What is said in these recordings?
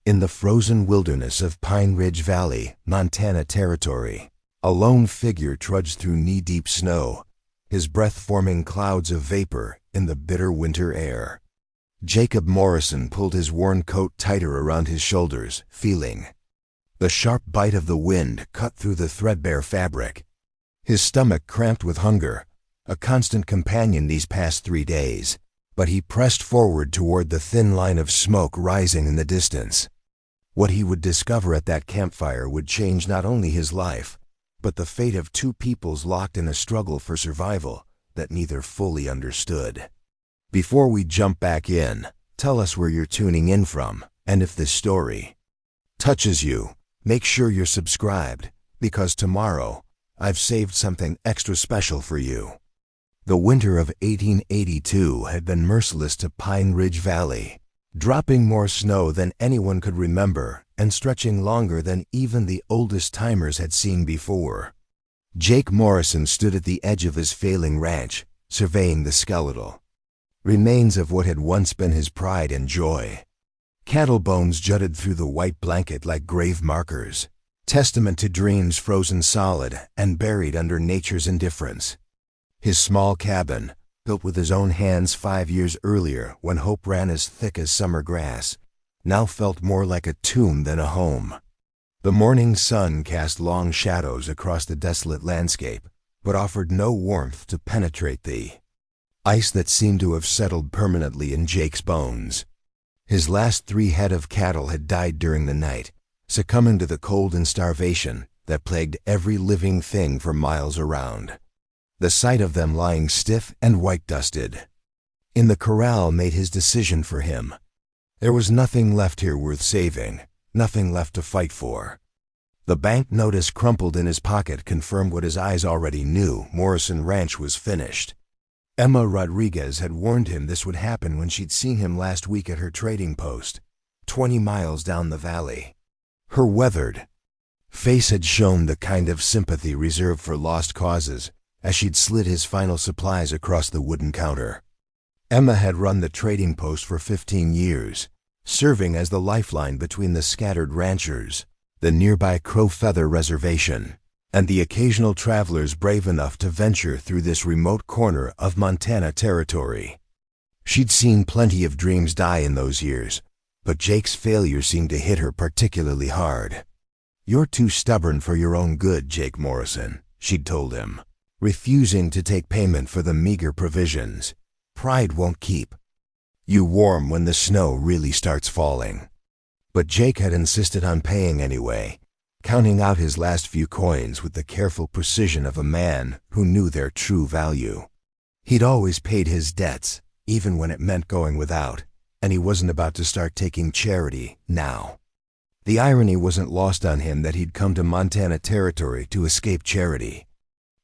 In the frozen wilderness of Pine Ridge Valley, Montana Territory, a lone figure trudged through knee-deep snow, his breath forming clouds of vapor in the bitter winter air. Jacob Morrison pulled his worn coat tighter around his shoulders, feeling the sharp bite of the wind cut through the threadbare fabric. His stomach cramped with hunger, a constant companion these past 3 days, but he pressed forward toward the thin line of smoke rising in the distance. What he would discover at that campfire would change not only his life, but the fate of 2 peoples locked in a struggle for survival that neither fully understood. Before we jump back in, tell us where you're tuning in from, and if this story touches you, make sure you're subscribed, because tomorrow I've saved something extra special for you. The winter of 1882 had been merciless to Pine Ridge Valley, dropping more snow than anyone could remember and stretching longer than even the oldest timers had seen before. Jake Morrison stood at the edge of his failing ranch, surveying the skeletal remains of what had once been his pride and joy. Cattle bones jutted through the white blanket like grave markers, testament to dreams frozen solid and buried under nature's indifference. His small cabin, built with his own hands 5 years earlier when hope ran as thick as summer grass, now felt more like a tomb than a home. The morning sun cast long shadows across the desolate landscape, but offered no warmth to penetrate the ice that seemed to have settled permanently in Jake's bones. His last 3 head of cattle had died during the night, succumbing to the cold and starvation that plagued every living thing for miles around. The sight of them lying stiff and white-dusted in the corral made his decision for him. There was nothing left here worth saving, nothing left to fight for. The bank notice crumpled in his pocket confirmed what his eyes already knew: Morrison Ranch was finished. Emma Rodriguez had warned him this would happen when she'd seen him last week at her trading post, 20 miles down the valley. Her weathered face had shown the kind of sympathy reserved for lost causes as she'd slid his final supplies across the wooden counter. Emma had run the trading post for 15 years, serving as the lifeline between the scattered ranchers, the nearby Crow Feather Reservation, and the occasional travelers brave enough to venture through this remote corner of Montana Territory. She'd seen plenty of dreams die in those years, but Jake's failure seemed to hit her particularly hard. "You're too stubborn for your own good, Jake Morrison," she'd told him, refusing to take payment for the meager provisions. "Pride won't keep you warm when the snow really starts falling." But Jake had insisted on paying anyway, counting out his last few coins with the careful precision of a man who knew their true value. He'd always paid his debts, even when it meant going without, and he wasn't about to start taking charity now. The irony wasn't lost on him that he'd come to Montana Territory to escape charity.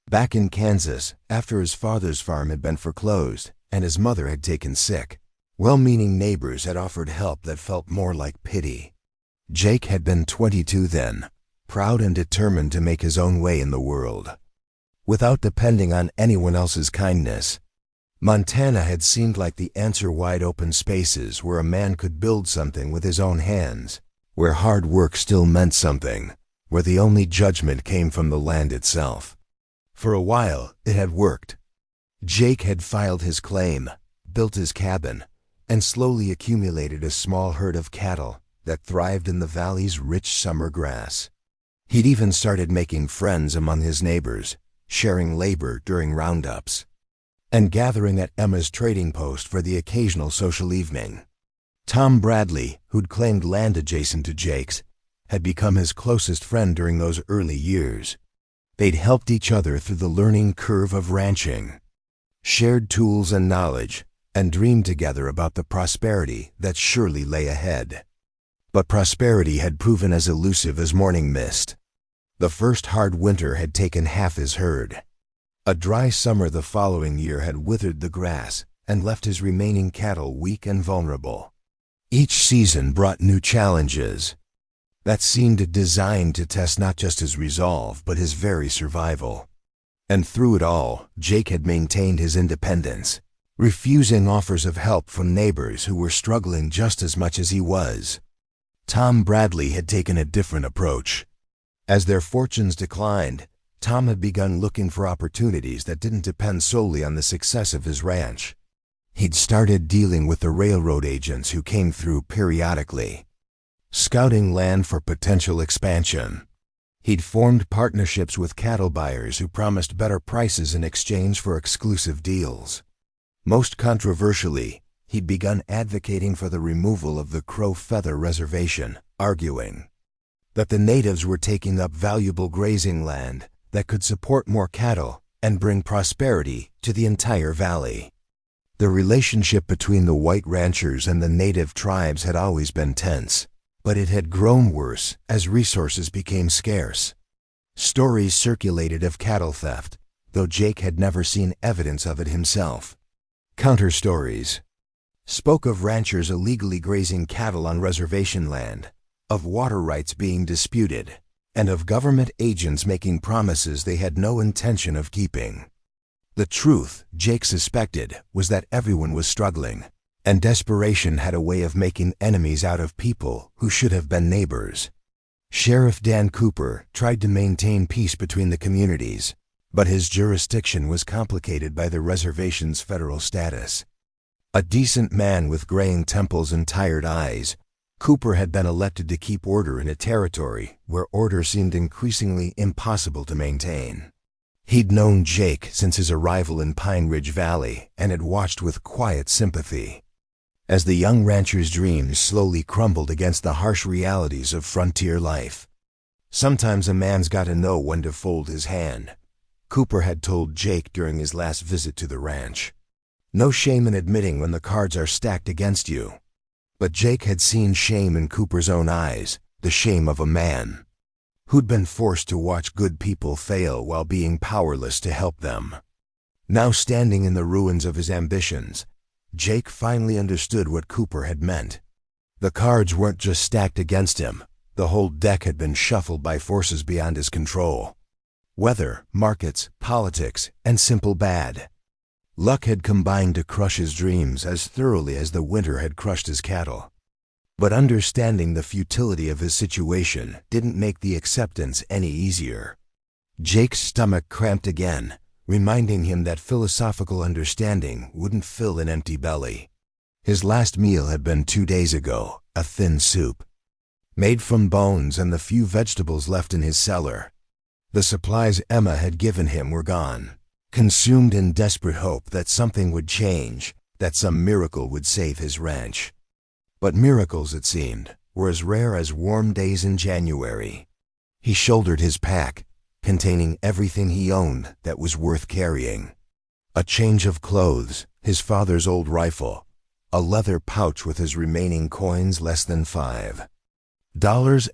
Back in Kansas, after his father's farm had been foreclosed and his mother had taken sick, well-meaning neighbors had offered help that felt more like pity. Jake had been 22 then, proud and determined to make his own way in the world, without depending on anyone else's kindness. Montana had seemed like the answer: wide-open spaces where a man could build something with his own hands, where hard work still meant something, where the only judgment came from the land itself. For a while, it had worked. Jake had filed his claim, built his cabin, and slowly accumulated a small herd of cattle that thrived in the valley's rich summer grass. He'd even started making friends among his neighbors, sharing labor during roundups, and gathering at Emma's trading post for the occasional social evening. Tom Bradley, who'd claimed land adjacent to Jake's, had become his closest friend during those early years. They'd helped each other through the learning curve of ranching, shared tools and knowledge, and dreamed together about the prosperity that surely lay ahead. But prosperity had proven as elusive as morning mist. The first hard winter had taken half his herd. A dry summer the following year had withered the grass and left his remaining cattle weak and vulnerable. Each season brought new challenges that seemed designed to test not just his resolve but his very survival. And through it all, Jake had maintained his independence, refusing offers of help from neighbors who were struggling just as much as he was. Tom Bradley had taken a different approach. As their fortunes declined, Tom had begun looking for opportunities that didn't depend solely on the success of his ranch. He'd started dealing with the railroad agents who came through periodically, scouting land for potential expansion. He'd formed partnerships with cattle buyers who promised better prices in exchange for exclusive deals. Most controversially, he'd begun advocating for the removal of the Crow Feather Reservation, arguing that the natives were taking up valuable grazing land that could support more cattle and bring prosperity to the entire valley. The relationship between the white ranchers and the native tribes had always been tense, but it had grown worse as resources became scarce. Stories circulated of cattle theft, though Jake had never seen evidence of it himself. Counter-stories spoke of ranchers illegally grazing cattle on reservation land, of water rights being disputed, and of government agents making promises they had no intention of keeping. The truth, Jake suspected, was that everyone was struggling, and desperation had a way of making enemies out of people who should have been neighbors. Sheriff Dan Cooper tried to maintain peace between the communities, but his jurisdiction was complicated by the reservation's federal status. A decent man with graying temples and tired eyes, Cooper had been elected to keep order in a territory where order seemed increasingly impossible to maintain. He'd known Jake since his arrival in Pine Ridge Valley and had watched with quiet sympathy as the young rancher's dreams slowly crumbled against the harsh realities of frontier life. Sometimes a man's got to know when to fold his hand, Cooper had told Jake during his last visit to the ranch. No shame in admitting when the cards are stacked against you. But Jake had seen shame in Cooper's own eyes, the shame of a man who'd been forced to watch good people fail while being powerless to help them. Now standing in the ruins of his ambitions, Jake finally understood what Cooper had meant. The cards weren't just stacked against him, the whole deck had been shuffled by forces beyond his control. Weather, markets, politics, and simple bad luck had combined to crush his dreams as thoroughly as the winter had crushed his cattle. But understanding the futility of his situation didn't make the acceptance any easier. Jake's stomach cramped again, reminding him that philosophical understanding wouldn't fill an empty belly. His last meal had been 2 days ago, a thin soup, made from bones and the few vegetables left in his cellar. The supplies Emma had given him were gone, consumed in desperate hope that something would change, that some miracle would save his ranch. But miracles, it seemed, were as rare as warm days in January. He shouldered his pack, containing everything he owned that was worth carrying. A change of clothes, his father's old rifle, a leather pouch with his remaining coins less than $5,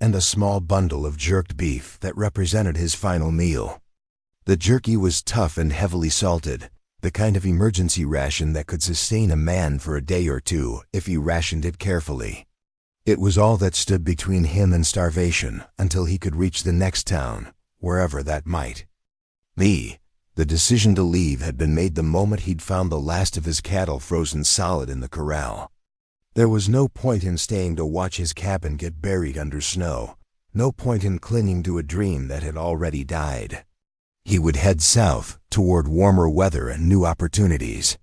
and a small bundle of jerked beef that represented his final meal. The jerky was tough and heavily salted, the kind of emergency ration that could sustain a man for a day or two if he rationed it carefully. It was all that stood between him and starvation until he could reach the next town, wherever that might be. The decision to leave had been made the moment he'd found the last of his cattle frozen solid in the corral. There was no point in staying to watch his cabin get buried under snow, no point in clinging to a dream that had already died. He would head south, toward warmer weather and new opportunities.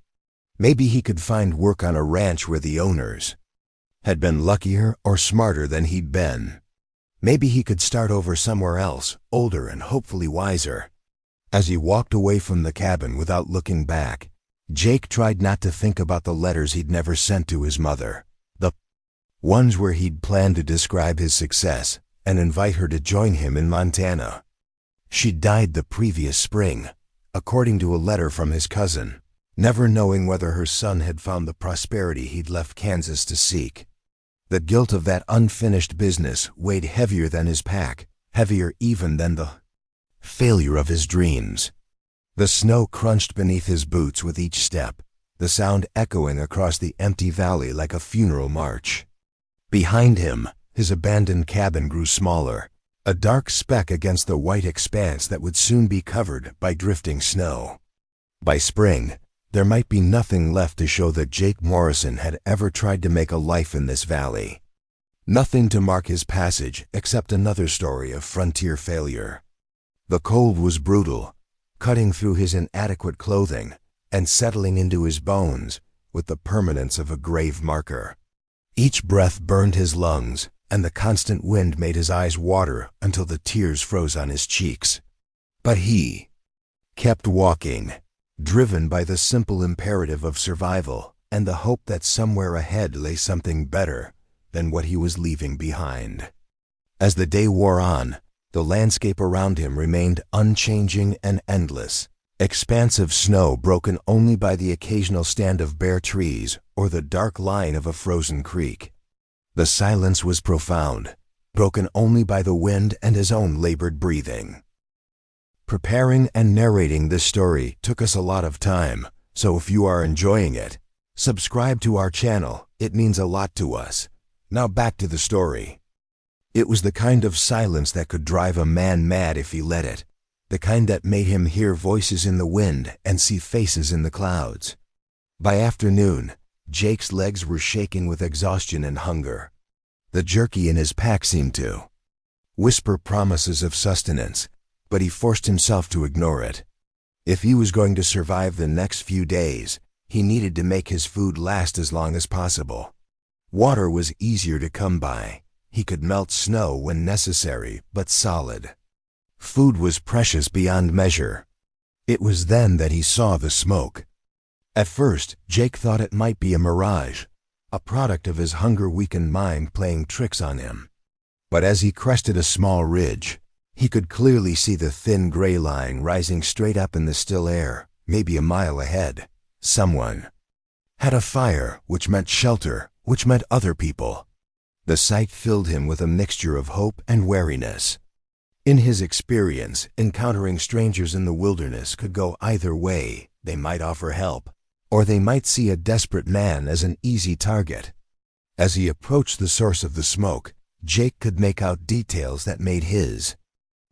Maybe he could find work on a ranch where the owners had been luckier or smarter than he'd been. Maybe he could start over somewhere else, older and hopefully wiser. As he walked away from the cabin without looking back, Jake tried not to think about the letters he'd never sent to his mother, the ones where he'd planned to describe his success and invite her to join him in Montana. She died the previous spring, according to a letter from his cousin, never knowing whether her son had found the prosperity he'd left Kansas to seek. The guilt of that unfinished business weighed heavier than his pack, heavier even than the failure of his dreams. The snow crunched beneath his boots with each step, the sound echoing across the empty valley like a funeral march. Behind him, his abandoned cabin grew smaller, a dark speck against the white expanse that would soon be covered by drifting snow. By spring, there might be nothing left to show that Jake Morrison had ever tried to make a life in this valley. Nothing to mark his passage except another story of frontier failure. The cold was brutal, cutting through his inadequate clothing and settling into his bones with the permanence of a grave marker. Each breath burned his lungs, and the constant wind made his eyes water until the tears froze on his cheeks. But he kept walking, driven by the simple imperative of survival and the hope that somewhere ahead lay something better than what he was leaving behind. As the day wore on, the landscape around him remained unchanging and endless, expansive snow broken only by the occasional stand of bare trees or the dark line of a frozen creek. The silence was profound, broken only by the wind and his own labored breathing. Preparing and narrating this story took us a lot of time, so if you are enjoying it, subscribe to our channel. It means a lot to us. Now back to the story. It was the kind of silence that could drive a man mad if he let it, the kind that made him hear voices in the wind and see faces in the clouds. By afternoon, Jake's legs were shaking with exhaustion and hunger. The jerky in his pack seemed to whisper promises of sustenance, but he forced himself to ignore it. If he was going to survive the next few days, he needed to make his food last as long as possible. Water was easier to come by. He could melt snow when necessary, but solid. Food was precious beyond measure. It was then that he saw the smoke. At first, Jake thought it might be a mirage, a product of his hunger-weakened mind playing tricks on him. But as he crested a small ridge, he could clearly see the thin gray line rising straight up in the still air, maybe a mile ahead. Someone had a fire, which meant shelter, which meant other people. The sight filled him with a mixture of hope and wariness. In his experience, encountering strangers in the wilderness could go either way. They might offer help, or they might see a desperate man as an easy target. As he approached the source of the smoke, Jake could make out details that made his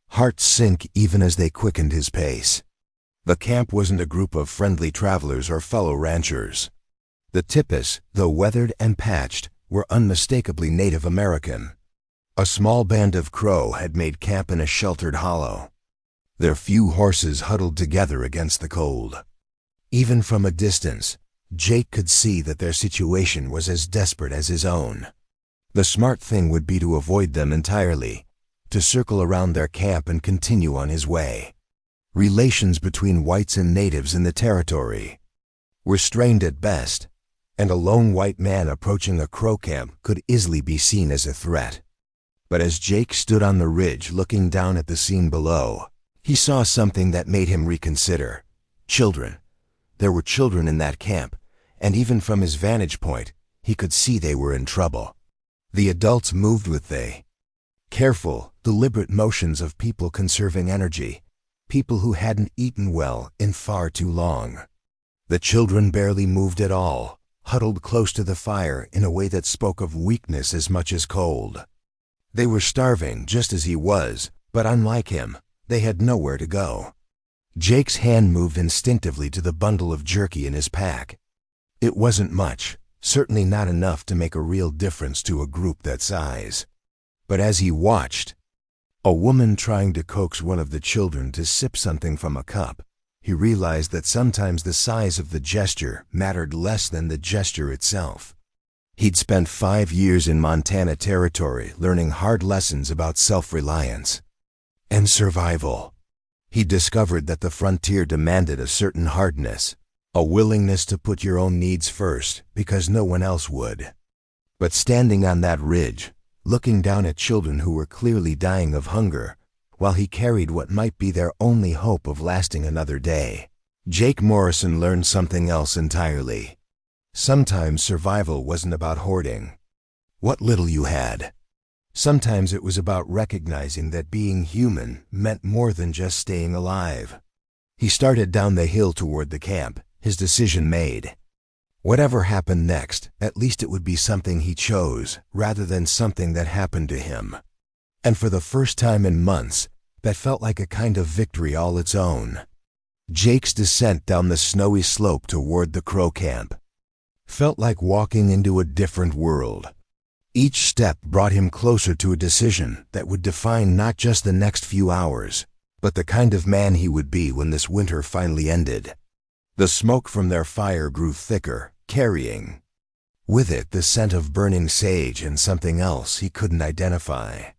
heart sink even as they quickened his pace. The camp wasn't a group of friendly travelers or fellow ranchers. The tipis, though weathered and patched, were unmistakably Native American. A small band of Crow had made camp in a sheltered hollow, their few horses huddled together against the cold. Even from a distance, Jake could see that their situation was as desperate as his own. The smart thing would be to avoid them entirely, to circle around their camp and continue on his way. Relations between whites and natives in the territory were strained at best, and a lone white man approaching a Crow camp could easily be seen as a threat. But as Jake stood on the ridge looking down at the scene below, he saw something that made him reconsider. Children. There were children in that camp, and even from his vantage point, he could see they were in trouble. The adults moved with careful, deliberate motions of people conserving energy, people who hadn't eaten well in far too long. The children barely moved at all, huddled close to the fire in a way that spoke of weakness as much as cold. They were starving just as he was, but unlike him, they had nowhere to go. Jake's hand moved instinctively to the bundle of jerky in his pack. It wasn't much, certainly not enough to make a real difference to a group that size. But as he watched, a woman trying to coax one of the children to sip something from a cup, he realized that sometimes the size of the gesture mattered less than the gesture itself. He'd spent 5 years in Montana Territory learning hard lessons about self-reliance and survival. He discovered that the frontier demanded a certain hardness, a willingness to put your own needs first because no one else would. But standing on that ridge, looking down at children who were clearly dying of hunger, while he carried what might be their only hope of lasting another day, Jake Morrison learned something else entirely. Sometimes survival wasn't about hoarding what little you had. Sometimes it was about recognizing that being human meant more than just staying alive. He started down the hill toward the camp, his decision made. Whatever happened next, at least it would be something he chose, rather than something that happened to him. And for the first time in months, that felt like a kind of victory all its own. Jake's descent down the snowy slope toward the Crow camp felt like walking into a different world. Each step brought him closer to a decision that would define not just the next few hours, but the kind of man he would be when this winter finally ended. The smoke from their fire grew thicker, carrying with it the scent of burning sage and something else he couldn't identify.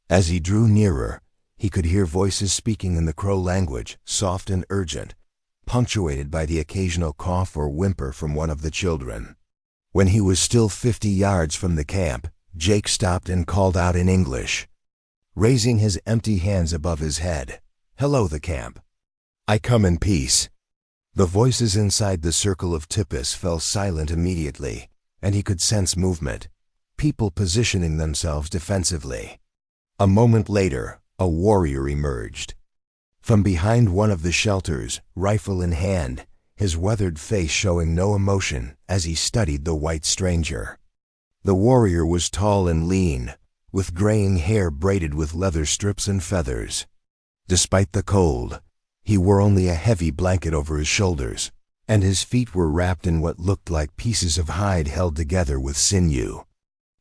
As he drew nearer, he could hear voices speaking in the Crow language, soft and urgent, punctuated by the occasional cough or whimper from one of the children. When he was still 50 yards from the camp, Jake stopped and called out in English, raising his empty hands above his head, "Hello, the camp. I come in peace." The voices inside the circle of tippus fell silent immediately, and he could sense movement, people positioning themselves defensively. A moment later, a warrior emerged. From behind one of the shelters, rifle in hand, his weathered face showing no emotion as he studied the white stranger. The warrior was tall and lean, with graying hair braided with leather strips and feathers. Despite the cold, he wore only a heavy blanket over his shoulders, and his feet were wrapped in what looked like pieces of hide held together with sinew.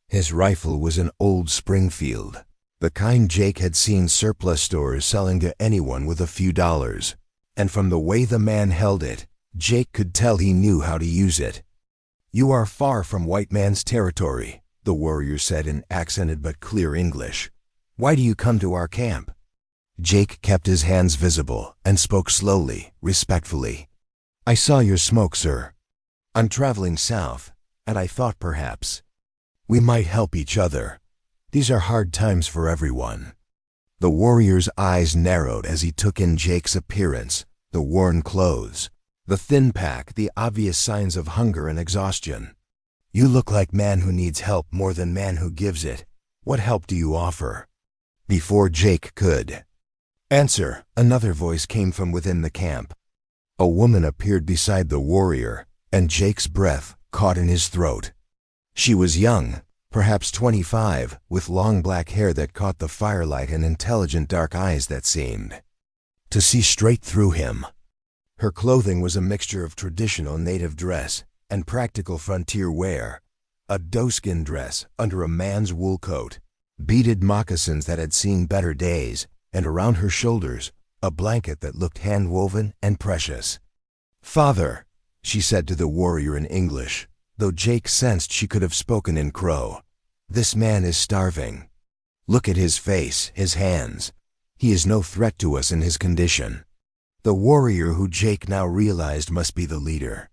His rifle was an old Springfield, the kind Jake had seen surplus stores selling to anyone with a few dollars, and from the way the man held it, Jake could tell he knew how to use it. "You are far from white man's territory," the warrior said in accented but clear English. "Why do you come to our camp?" Jake kept his hands visible and spoke slowly, respectfully. "I saw your smoke, sir. I'm traveling south, and I thought perhaps we might help each other. These are hard times for everyone." The warrior's eyes narrowed as he took in Jake's appearance, the worn clothes, the thin pack, the obvious signs of hunger and exhaustion. "You look like man who needs help more than man who gives it. What help do you offer?" Before Jake could answer, another voice came from within the camp. A woman appeared beside the warrior, and Jake's breath caught in his throat. She was young, perhaps 25, with long black hair that caught the firelight and intelligent dark eyes that seemed to see straight through him. Her clothing was a mixture of traditional native dress and practical frontier wear, a doeskin dress under a man's wool coat, beaded moccasins that had seen better days, and around her shoulders, a blanket that looked hand-woven and precious. "Father," she said to the warrior in English, though Jake sensed she could have spoken in Crow, "this man is starving. Look at his face, his hands. He is no threat to us in his condition." The warrior, who Jake now realized must be the leader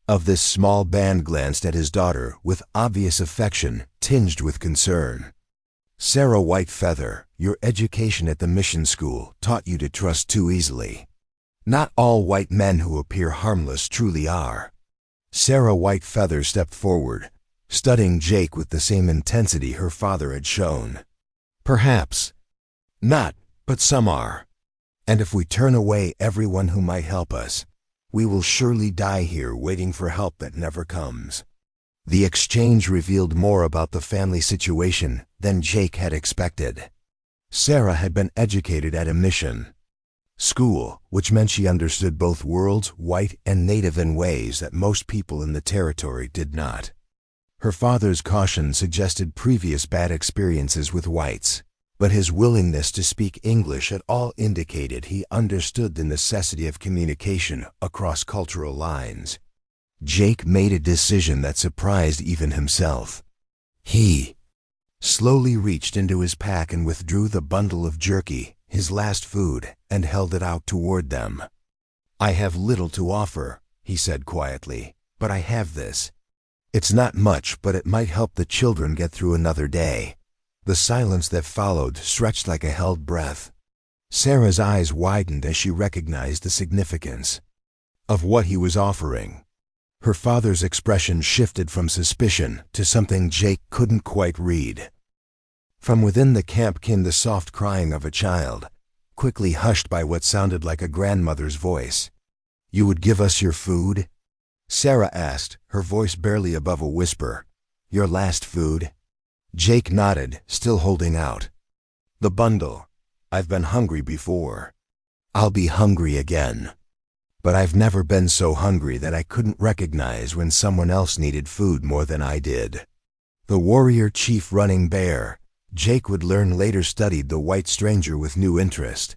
of this small band, glanced at his daughter with obvious affection tinged with concern. "Sarah Whitefeather, your education at the mission school taught you to trust too easily. Not all white men who appear harmless truly are." Sarah Whitefeather stepped forward, studying Jake with the same intensity her father had shown. "Perhaps not, but some are. And if we turn away everyone who might help us, we will surely die here waiting for help that never comes." The exchange revealed more about the family situation than Jake had expected. Sarah had been educated at a mission school, which meant she understood both worlds, white and native, in ways that most people in the territory did not. Her father's caution suggested previous bad experiences with whites, but his willingness to speak English at all indicated he understood the necessity of communication across cultural lines. Jake made a decision that surprised even himself. He slowly reached into his pack and withdrew the bundle of jerky, his last food, and held it out toward them. "I have little to offer," he said quietly, "but I have this. It's not much, but it might help the children get through another day." The silence that followed stretched like a held breath. Sarah's eyes widened as she recognized the significance of what he was offering. Her father's expression shifted from suspicion to something Jake couldn't quite read. From within the camp came the soft crying of a child, quickly hushed by what sounded like a grandmother's voice. "You would give us your food?" Sarah asked, her voice barely above a whisper. "Your last food?" Jake nodded, still holding out the bundle. "I've been hungry before. I'll be hungry again. But I've never been so hungry that I couldn't recognize when someone else needed food more than I did." The warrior chief running bear, Jake would learn later, studied the white stranger with new interest.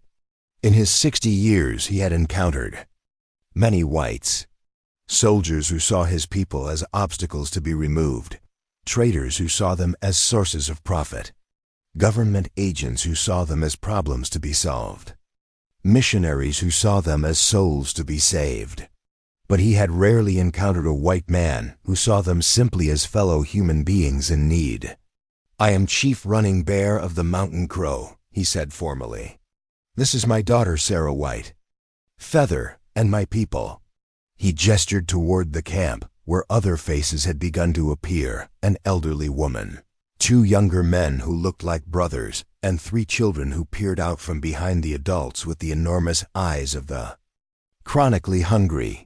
In his 60 years he had encountered many whites. Soldiers who saw his people as obstacles to be removed. Traders who saw them as sources of profit. Government agents who saw them as problems to be solved. Missionaries who saw them as souls to be saved. But he had rarely encountered a white man who saw them simply as fellow human beings in need. "I am Chief Running Bear of the Mountain Crow," he said formally. "This is my daughter Sarah White. Feather and my people." He gestured toward the camp, where other faces had begun to appear, an elderly woman, 2 younger men who looked like brothers, and 3 children who peered out from behind the adults with the enormous eyes of the chronically hungry.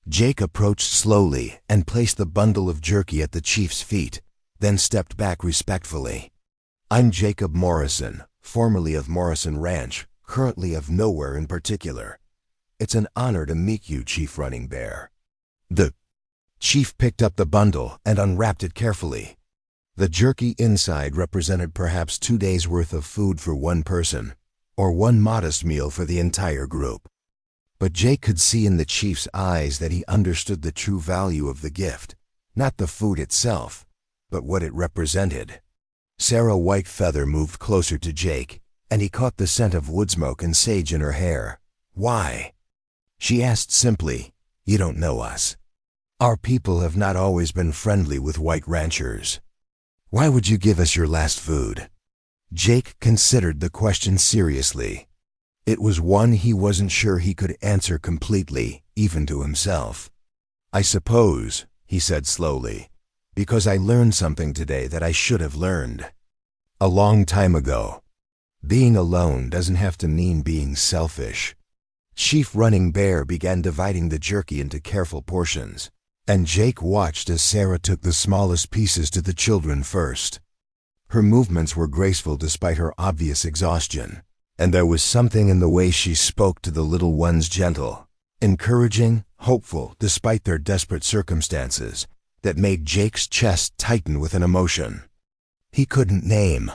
Jake approached slowly and placed the bundle of jerky at the chief's feet, then stepped back respectfully. "I'm Jacob Morrison, formerly of Morrison Ranch, currently of nowhere in particular. It's an honor to meet you, Chief Running Bear." The chief picked up the bundle and unwrapped it carefully. The jerky inside represented perhaps 2 days' worth of food for one person, or one modest meal for the entire group. But Jake could see in the chief's eyes that he understood the true value of the gift, not the food itself, but what it represented. Sarah White Feather moved closer to Jake, and he caught the scent of wood smoke and sage in her hair. "Why?" she asked simply. "You don't know us. Our people have not always been friendly with white ranchers. Why would you give us your last food?" Jake considered the question seriously. It was one he wasn't sure he could answer completely, even to himself. "I suppose," he said slowly, "because I learned something today that I should have learned a long time ago. Being alone doesn't have to mean being selfish." Chief Running Bear began dividing the jerky into careful portions, and Jake watched as Sarah took the smallest pieces to the children first. Her movements were graceful despite her obvious exhaustion, and there was something in the way she spoke to the little ones, gentle, encouraging, hopeful despite their desperate circumstances, that made Jake's chest tighten with an emotion he couldn't name.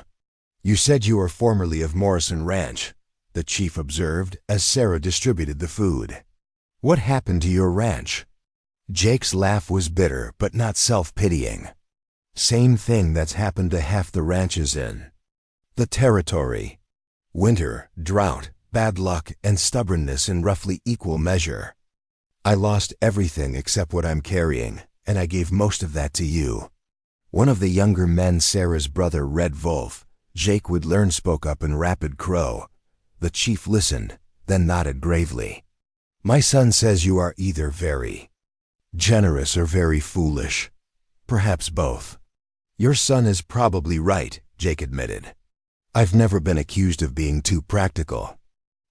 "You said you were formerly of Morrison Ranch," the chief observed as Sarah distributed the food. "What happened to your ranch?" Jake's laugh was bitter but not self-pitying. "Same thing that's happened to half the ranches in the territory. Winter, drought, bad luck, and stubbornness in roughly equal measure. I lost everything except what I'm carrying, and I gave most of that to you." One of the younger men, Sarah's brother Red Wolf, Jake would learn, spoke up in rapid Crow. The chief listened, then nodded gravely. "My son says you are either very generous or very foolish. Perhaps both." "Your son is probably right," Jake admitted. "I've never been accused of being too practical."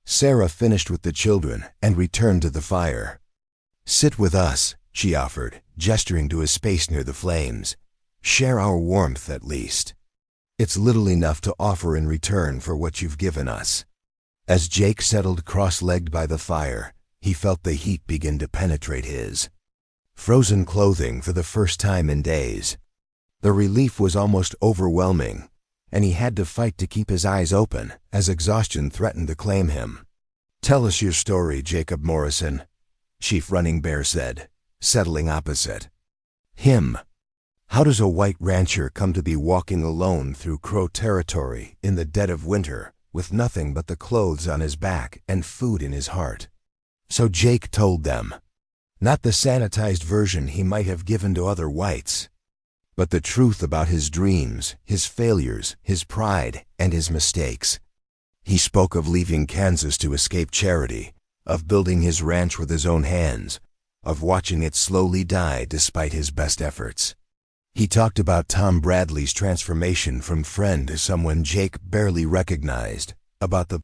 Sarah finished with the children and returned to the fire. "Sit with us," she offered, gesturing to a space near the flames. "Share our warmth at least. It's little enough to offer in return for what you've given us." As Jake settled cross-legged by the fire, he felt the heat begin to penetrate his frozen clothing for the first time in days. The relief was almost overwhelming, and he had to fight to keep his eyes open as exhaustion threatened to claim him. "Tell us your story, Jacob Morrison," Chief Running Bear said, settling opposite him. "How does a white rancher come to be walking alone through Crow territory in the dead of winter with nothing but the clothes on his back and food in his heart?" So Jake told them. Not the sanitized version he might have given to other whites, but the truth about his dreams, his failures, his pride, and his mistakes. He spoke of leaving Kansas to escape charity, of building his ranch with his own hands, of watching it slowly die despite his best efforts. He talked about Tom Bradley's transformation from friend to someone Jake barely recognized, about the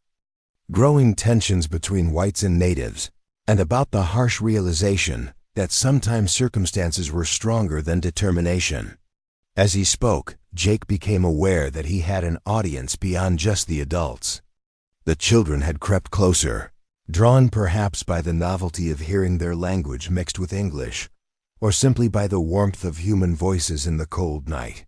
growing tensions between whites and natives, and about the harsh realization that sometimes circumstances were stronger than determination. As he spoke, Jake became aware that he had an audience beyond just the adults. The children had crept closer, drawn perhaps by the novelty of hearing their language mixed with English, or simply by the warmth of human voices in the cold night.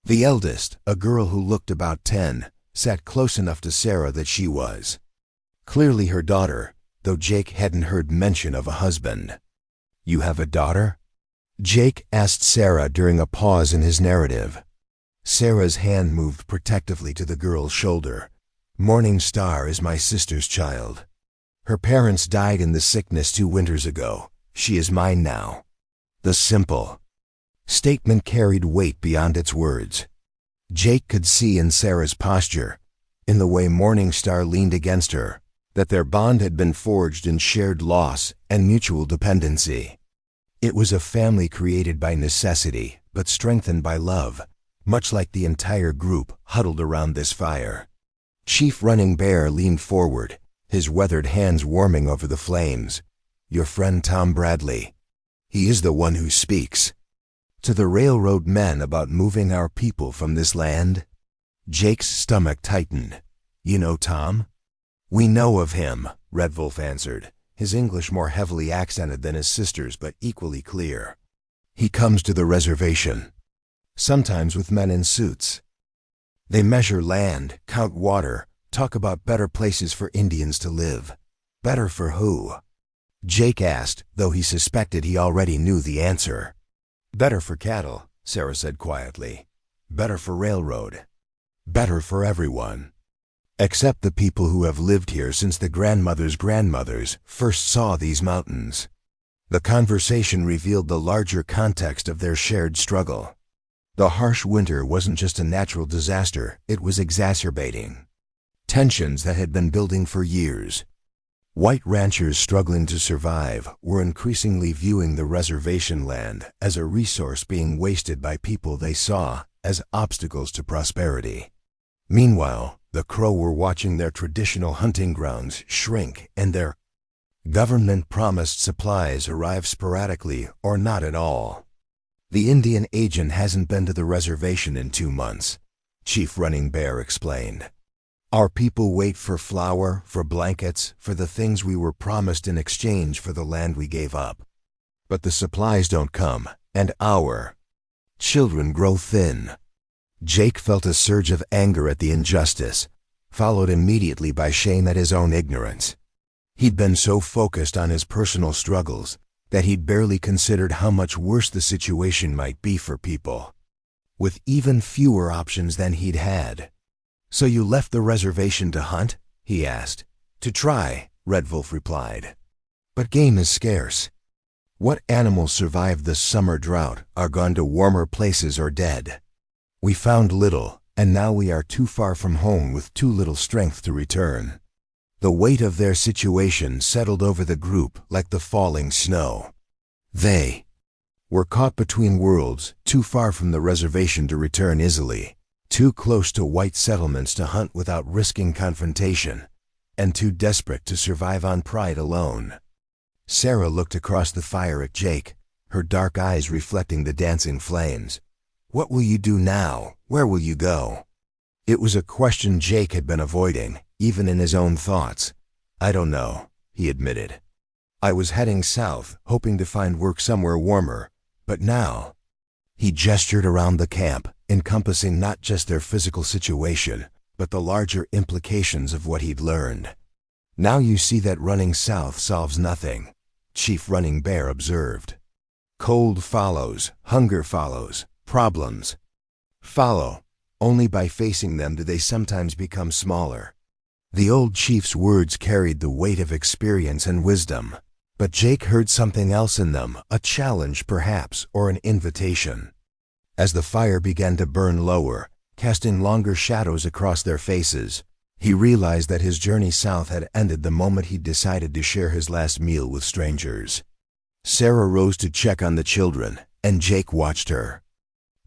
The eldest, a girl who looked about 10, sat close enough to Sarah that she was clearly her daughter, though Jake hadn't heard mention of a husband. "You have a daughter?" Jake asked Sarah during a pause in his narrative. Sarah's hand moved protectively to the girl's shoulder. "Morning Star is my sister's child. Her parents died in the sickness 2 winters ago. She is mine now." The simple statement carried weight beyond its words. Jake could see in Sarah's posture, in the way Morning Star leaned against her, that their bond had been forged in shared loss and mutual dependency. It was a family created by necessity, but strengthened by love, much like the entire group huddled around this fire. Chief Running Bear leaned forward, his weathered hands warming over the flames. "Your friend Tom Bradley. He is the one who speaks to the railroad men about moving our people from this land." Jake's stomach tightened. "You know Tom?" "We know of him," Red Wolf answered, his English more heavily accented than his sister's but equally clear. "He comes to the reservation, sometimes with men in suits. They measure land, count water, talk about better places for Indians to live." "Better for who?" Jake asked, though he suspected he already knew the answer. "Better for cattle," Sarah said quietly. "Better for railroad. Better for everyone. Except the people who have lived here since the grandmothers' grandmothers first saw these mountains." The conversation revealed the larger context of their shared struggle. The harsh winter wasn't just a natural disaster, it was exacerbating tensions that had been building for years. White ranchers struggling to survive were increasingly viewing the reservation land as a resource being wasted by people they saw as obstacles to prosperity. Meanwhile, the Crow were watching their traditional hunting grounds shrink and their government-promised supplies arrive sporadically or not at all. "The Indian agent hasn't been to the reservation in 2 months," Chief Running Bear explained. "Our people wait for flour, for blankets, for the things we were promised in exchange for the land we gave up. But the supplies don't come, and our children grow thin." Jake felt a surge of anger at the injustice, followed immediately by shame at his own ignorance. He'd been so focused on his personal struggles that he'd barely considered how much worse the situation might be for people with even fewer options than he'd had. "So you left the reservation to hunt?" he asked. "To try," Red Wolf replied. "But game is scarce. What animals survived the summer drought are gone to warmer places or dead. We found little, and now we are too far from home with too little strength to return." The weight of their situation settled over the group like the falling snow. They were caught between worlds, too far from the reservation to return easily, too close to white settlements to hunt without risking confrontation, and too desperate to survive on pride alone. Sarah looked across the fire at Jake, her dark eyes reflecting the dancing flames. "What will you do now? Where will you go?" It was a question Jake had been avoiding, even in his own thoughts. "I don't know," he admitted. "I was heading south, hoping to find work somewhere warmer, but now—" He gestured around the camp, encompassing not just their physical situation, but the larger implications of what he'd learned. "Now you see that running south solves nothing," Chief Running Bear observed. "Cold follows, hunger follows, problems follow. Only by facing them do they sometimes become smaller." The old chief's words carried the weight of experience and wisdom, but Jake heard something else in them, a challenge perhaps, or an invitation. As the fire began to burn lower, casting longer shadows across their faces, he realized that his journey south had ended the moment he decided to share his last meal with strangers. Sarah rose to check on the children, and Jake watched her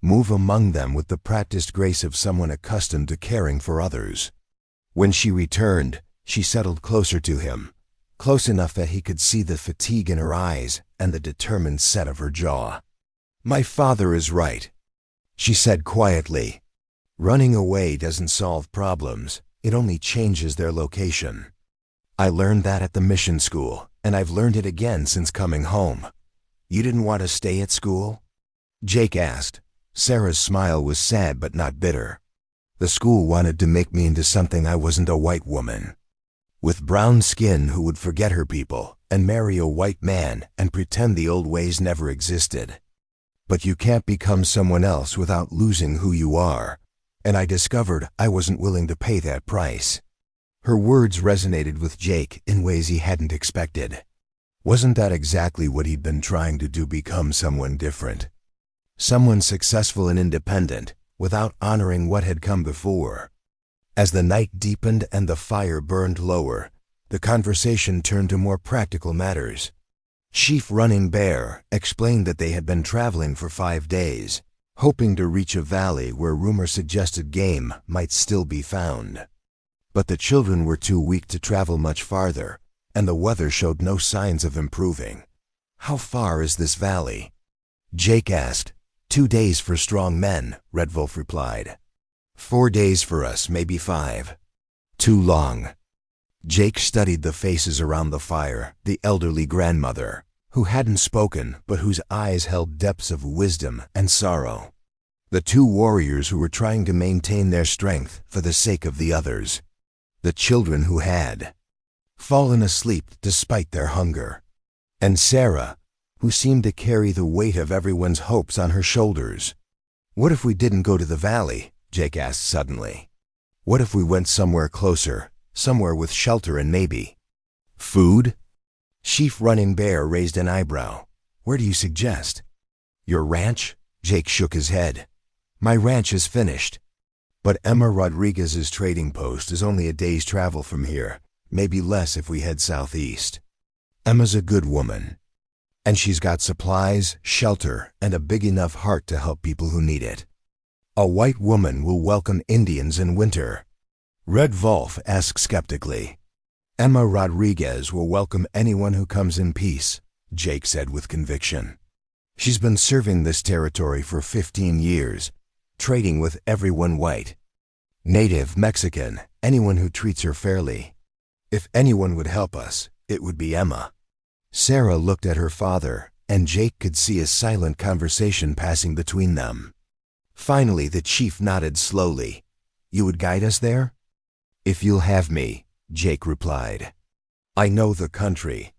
move among them with the practiced grace of someone accustomed to caring for others. When she returned, she settled closer to him, close enough that he could see the fatigue in her eyes and the determined set of her jaw. "My father is right," she said quietly. "Running away doesn't solve problems, it only changes their location. I learned that at the mission school, and I've learned it again since coming home." "You didn't want to stay at school?" Jake asked. Sarah's smile was sad but not bitter. The school wanted to make me into something I wasn't, a white woman with brown skin who would forget her people and marry a white man and pretend the old ways never existed. But you can't become someone else without losing who you are, and I discovered I wasn't willing to pay that price. Her words resonated with Jake in ways he hadn't expected. Wasn't that exactly what he'd been trying to do, become someone different? Someone successful and independent, without honoring what had come before. As the night deepened and the fire burned lower, the conversation turned to more practical matters. Chief Running Bear explained that they had been traveling for 5 days, hoping to reach a valley where rumor suggested game might still be found. But the children were too weak to travel much farther, and the weather showed no signs of improving. "How far is this valley?" Jake asked. 2 days for strong men, Red Wolf replied. 4 days for us, maybe 5. Too long. Jake studied the faces around the fire, the elderly grandmother, who hadn't spoken but whose eyes held depths of wisdom and sorrow. The 2 warriors who were trying to maintain their strength for the sake of the others. The children who had fallen asleep despite their hunger. And Sarah, who seemed to carry the weight of everyone's hopes on her shoulders. "What if we didn't go to the valley?" Jake asked suddenly. "What if we went somewhere closer, somewhere with shelter and maybe food?" Chief Running Bear raised an eyebrow. "Where do you suggest?" "Your ranch?" Jake shook his head. "My ranch is finished. But Emma Rodriguez's trading post is only a day's travel from here, maybe less if we head southeast. Emma's a good woman. And she's got supplies, shelter, and a big enough heart to help people who need it. A white woman will welcome Indians in winter." Red Wolf asked skeptically. "Emma Rodriguez will welcome anyone who comes in peace," Jake said with conviction. "She's been serving this territory for 15 years, trading with everyone white. Native, Mexican, anyone who treats her fairly. If anyone would help us, it would be Emma." Sarah looked at her father, and Jake could see a silent conversation passing between them. Finally, the chief nodded slowly. "You would guide us there?" "If you'll have me," Jake replied. "I know the country,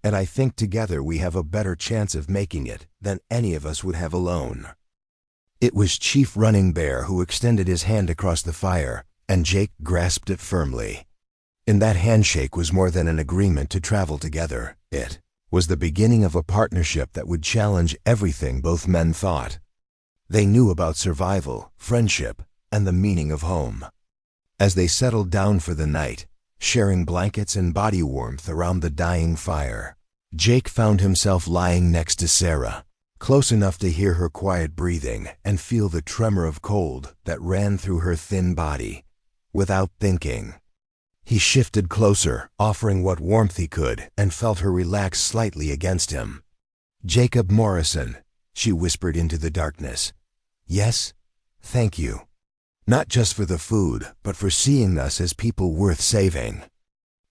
and I think together we have a better chance of making it than any of us would have alone." It was Chief Running Bear who extended his hand across the fire, and Jake grasped it firmly. In that handshake was more than an agreement to travel together. It was the beginning of a partnership that would challenge everything both men thought. They knew about survival, friendship, and the meaning of home. As they settled down for the night, sharing blankets and body warmth around the dying fire, Jake found himself lying next to Sarah, close enough to hear her quiet breathing and feel the tremor of cold that ran through her thin body. Without thinking, he shifted closer, offering what warmth he could, and felt her relax slightly against him. "Jacob Morrison," she whispered into the darkness. "Yes, thank you. Not just for the food, but for seeing us as people worth saving."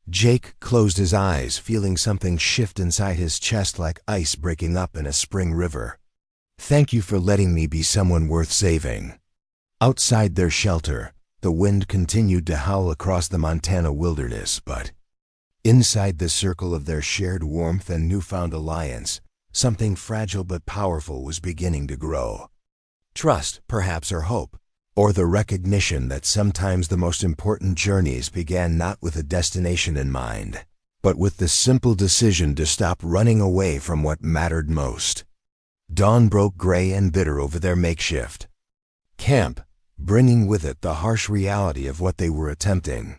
Jake closed his eyes, feeling something shift inside his chest like ice breaking up in a spring river. "Thank you for letting me be someone worth saving." Outside their shelter, the wind continued to howl across the Montana wilderness, but inside the circle of their shared warmth and newfound alliance, something fragile but powerful was beginning to grow. Trust, perhaps, or hope, or the recognition that sometimes the most important journeys began not with a destination in mind, but with the simple decision to stop running away from what mattered most. Dawn broke gray and bitter over their makeshift camp, bringing with it the harsh reality of what they were attempting.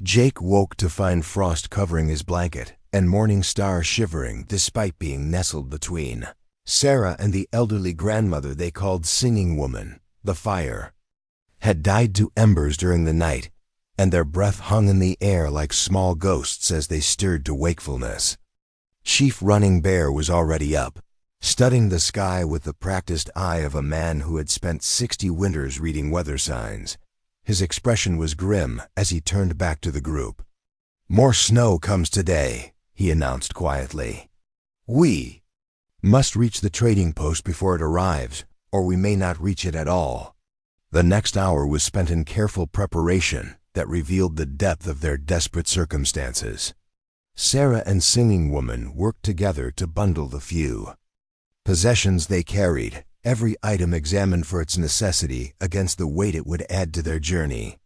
Jake woke to find frost covering his blanket and Morning Star shivering despite being nestled between Sarah and the elderly grandmother they called Singing Woman. The fire had died to embers during the night, and their breath hung in the air like small ghosts as they stirred to wakefulness. Chief Running Bear was already up, studying the sky with the practiced eye of a man who had spent 60 winters reading weather signs. His expression was grim as he turned back to the group. "More snow comes today," he announced quietly. "We must reach the trading post before it arrives, or we may not reach it at all. The next hour was spent in careful preparation that revealed the depth of their desperate circumstances. Sarah and Singing Woman worked together to bundle the few possessions they carried, every item examined for its necessity against the weight it would add to their journey.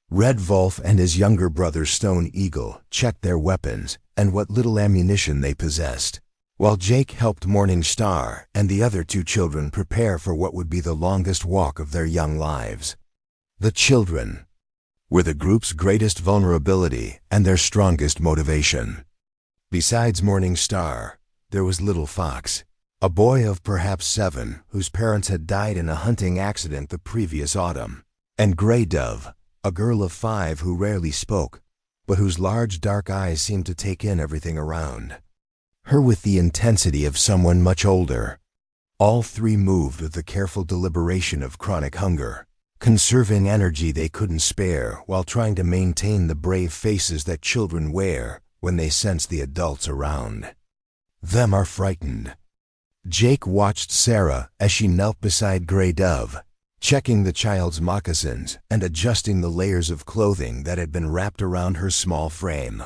Red Wolf and his younger brother Stone Eagle checked their weapons and what little ammunition they possessed, while Jake helped Morning Star and the other two children prepare for what would be the longest walk of their young lives. The children were the group's greatest vulnerability and their strongest motivation. Besides Morning Star, there was Little Fox, a boy of perhaps 7 whose parents had died in a hunting accident the previous autumn, and Gray Dove, a girl of 5 who rarely spoke, but whose large dark eyes seemed to take in everything around her with the intensity of someone much older. All 3 moved with the careful deliberation of chronic hunger, conserving energy they couldn't spare while trying to maintain the brave faces that children wear when they sense the adults around them are frightened. Jake watched Sarah as she knelt beside Gray Dove, checking the child's moccasins and adjusting the layers of clothing that had been wrapped around her small frame.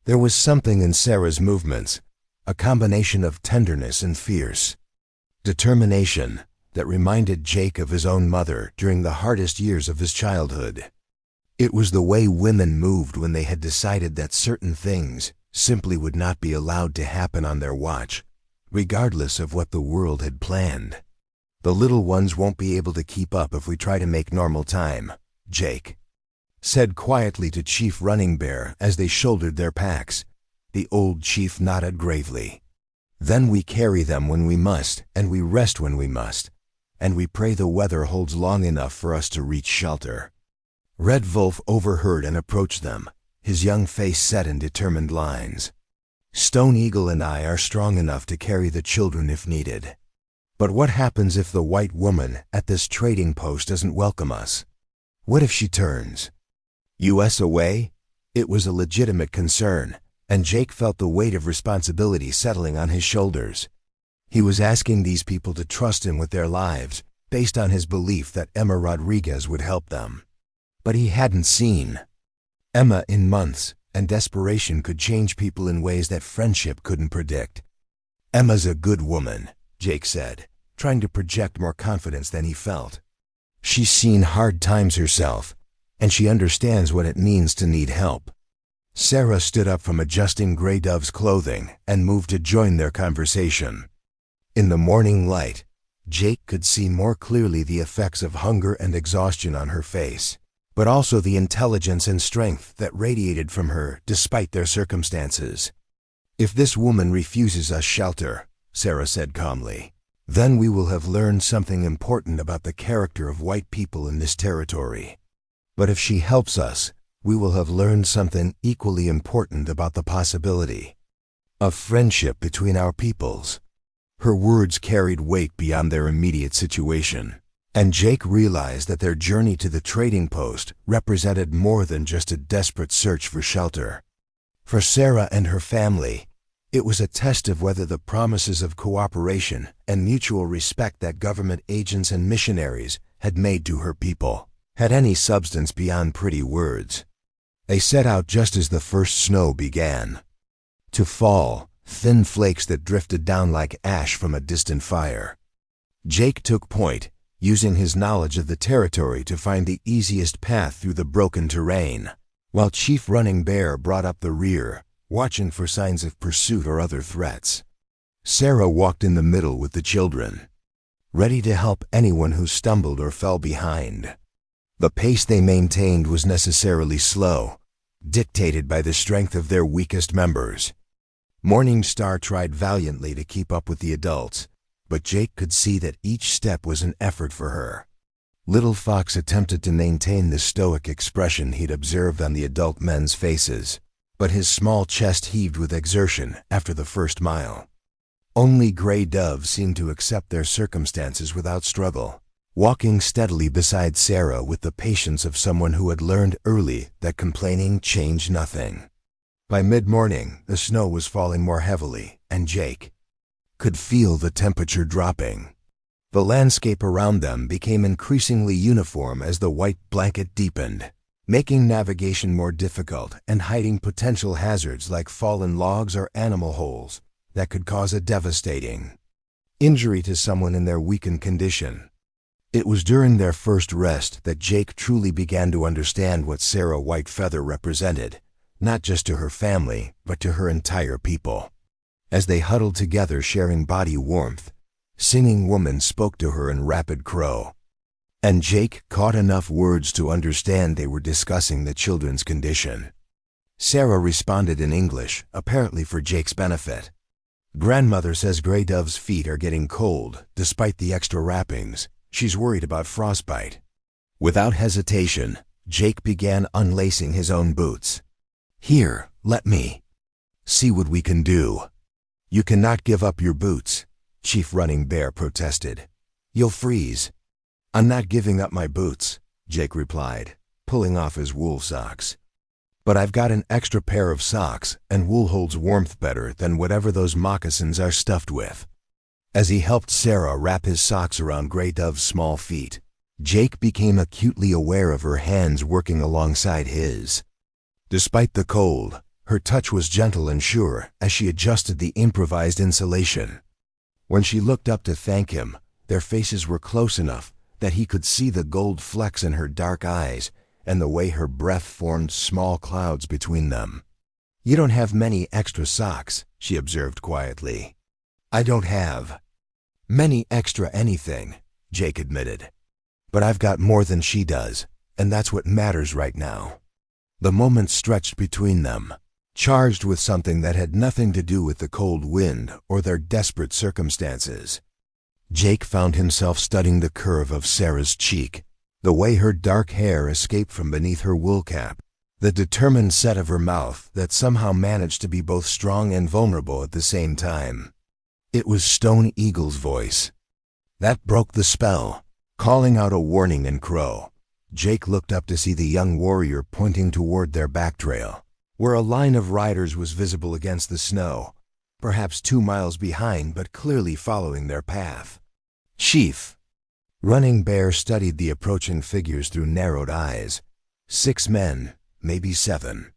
There was something in Sarah's movements, a combination of tenderness and fierce determination, that reminded Jake of his own mother during the hardest years of his childhood. It was the way women moved when they had decided that certain things simply would not be allowed to happen on their watch, regardless of what the world had planned. The little ones won't be able to keep up if we try to make normal time, Jake said quietly to Chief Running Bear as they shouldered their packs. The old chief nodded gravely. Then we carry them when we must, and we rest when we must, and we pray the weather holds long enough for us to reach shelter. Red Wolf overheard and approached them, his young face set in determined lines. Stone Eagle and I are strong enough to carry the children if needed. But what happens if the white woman at this trading post doesn't welcome us? What if she turns us away? It was a legitimate concern, and Jake felt the weight of responsibility settling on his shoulders. He was asking these people to trust him with their lives, based on his belief that Emma Rodriguez would help them. But he hadn't seen Emma in months, and desperation could change people in ways that friendship couldn't predict. Emma's a good woman, Jake said, trying to project more confidence than he felt. She's seen hard times herself, and she understands what it means to need help. Sarah stood up from adjusting Gray Dove's clothing and moved to join their conversation. In the morning light, Jake could see more clearly the effects of hunger and exhaustion on her face, but also the intelligence and strength that radiated from her despite their circumstances. If this woman refuses us shelter, Sarah said calmly, then we will have learned something important about the character of white people in this territory. But if she helps us, we will have learned something equally important about the possibility of friendship between our peoples. Her words carried weight beyond their immediate situation, and Jake realized that their journey to the trading post represented more than just a desperate search for shelter. For Sarah and her family, it was a test of whether the promises of cooperation and mutual respect that government agents and missionaries had made to her people had any substance beyond pretty words. They set out just as the first snow began to fall, thin flakes that drifted down like ash from a distant fire. Jake took point, using his knowledge of the territory to find the easiest path through the broken terrain, while Chief Running Bear brought up the rear, watching for signs of pursuit or other threats. Sarah walked in the middle with the children, ready to help anyone who stumbled or fell behind. The pace they maintained was necessarily slow, dictated by the strength of their weakest members. Morning Star tried valiantly to keep up with the adults, but Jake could see that each step was an effort for her. Little Fox attempted to maintain the stoic expression he'd observed on the adult men's faces, but his small chest heaved with exertion after the first mile. Only Gray Dove seemed to accept their circumstances without struggle, walking steadily beside Sarah with the patience of someone who had learned early that complaining changed nothing. By mid-morning, the snow was falling more heavily, and Jake could feel the temperature dropping. The landscape around them became increasingly uniform as the white blanket deepened, making navigation more difficult and hiding potential hazards like fallen logs or animal holes that could cause a devastating injury to someone in their weakened condition. It was during their first rest that Jake truly began to understand what Sarah Whitefeather represented, not just to her family, but to her entire people. As they huddled together sharing body warmth, Singing Woman spoke to her in rapid Crow, and Jake caught enough words to understand they were discussing the children's condition. Sarah responded in English, apparently for Jake's benefit. Grandmother says Grey Dove's feet are getting cold, despite the extra wrappings. She's worried about frostbite. Without hesitation, Jake began unlacing his own boots. Here, let me see what we can do. You cannot give up your boots, Chief Running Bear protested. You'll freeze. I'm not giving up my boots, Jake replied, pulling off his wool socks. But I've got an extra pair of socks, and wool holds warmth better than whatever those moccasins are stuffed with. As he helped Sarah wrap his socks around Grey Dove's small feet, Jake became acutely aware of her hands working alongside his. Despite the cold, her touch was gentle and sure as she adjusted the improvised insulation. When she looked up to thank him, their faces were close enough that he could see the gold flecks in her dark eyes and the way her breath formed small clouds between them. You don't have many extra socks, she observed quietly. I don't have many extra anything, Jake admitted. But I've got more than she does, and that's what matters right now. The moment stretched between them, charged with something that had nothing to do with the cold wind or their desperate circumstances. Jake found himself studying the curve of Sarah's cheek, the way her dark hair escaped from beneath her wool cap, the determined set of her mouth that somehow managed to be both strong and vulnerable at the same time. It was Stone Eagle's voice. That broke the spell, calling out a warning in Crow. Jake looked up to see the young warrior pointing toward their back trail, where a line of riders was visible against the snow, perhaps 2 miles behind but clearly following their path. Chief Running Bear studied the approaching figures through narrowed eyes. 6 men, maybe 7.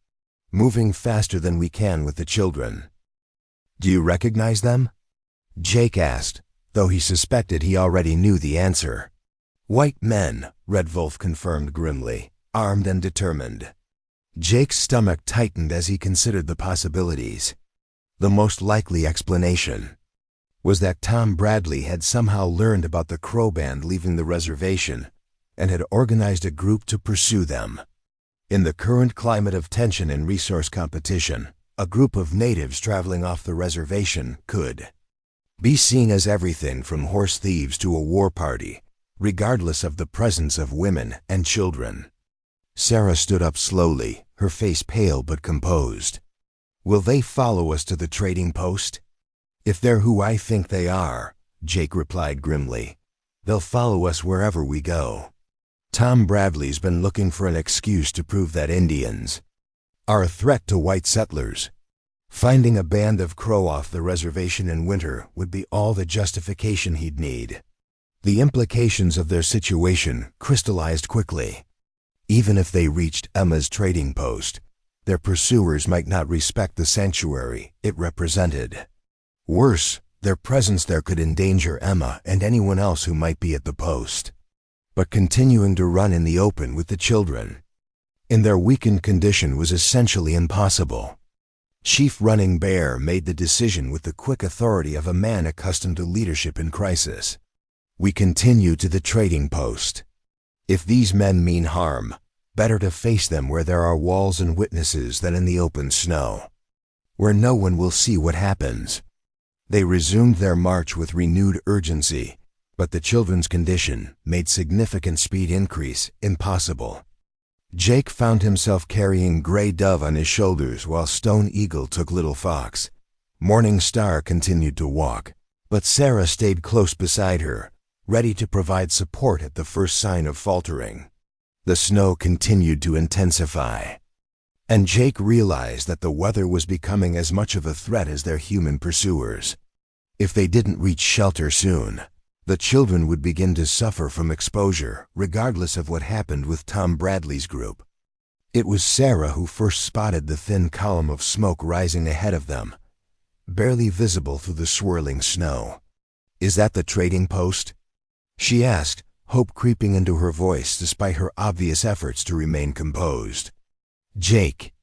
Moving faster than we can with the children. Do you recognize them? Jake asked, though he suspected he already knew the answer. White men, Red Wolf confirmed grimly, armed and determined. Jake's stomach tightened as he considered the possibilities. The most likely explanation was that Tom Bradley had somehow learned about the Crow Band leaving the reservation and had organized a group to pursue them. In the current climate of tension and resource competition, a group of natives traveling off the reservation could be seen as everything from horse thieves to a war party, regardless of the presence of women and children. Sarah stood up slowly, her face pale but composed. Will they follow us to the trading post? If they're who I think they are, Jake replied grimly, they'll follow us wherever we go. Tom Bradley's been looking for an excuse to prove that Indians are a threat to white settlers. Finding a band of Crow off the reservation in winter would be all the justification he'd need. The implications of their situation crystallized quickly. Even if they reached Emma's trading post, their pursuers might not respect the sanctuary it represented. Worse, their presence there could endanger Emma and anyone else who might be at the post. But continuing to run in the open with the children in their weakened condition was essentially impossible. Chief Running Bear made the decision with the quick authority of a man accustomed to leadership in crisis. We continue to the trading post. If these men mean harm, better to face them where there are walls and witnesses than in the open snow, where no one will see what happens. They resumed their march with renewed urgency, but the children's condition made significant speed increase impossible. Jake found himself carrying Grey Dove on his shoulders while Stone Eagle took Little Fox. Morning Star continued to walk, but Sarah stayed close beside her, ready to provide support at the first sign of faltering. The snow continued to intensify, and Jake realized that the weather was becoming as much of a threat as their human pursuers. If they didn't reach shelter soon, The children would begin to suffer from exposure, regardless of what happened with Tom Bradley's group. It was Sarah who first spotted the thin column of smoke rising ahead of them, barely visible through the swirling snow. "Is that the trading post?" she asked, hope creeping into her voice despite her obvious efforts to remain composed. Jake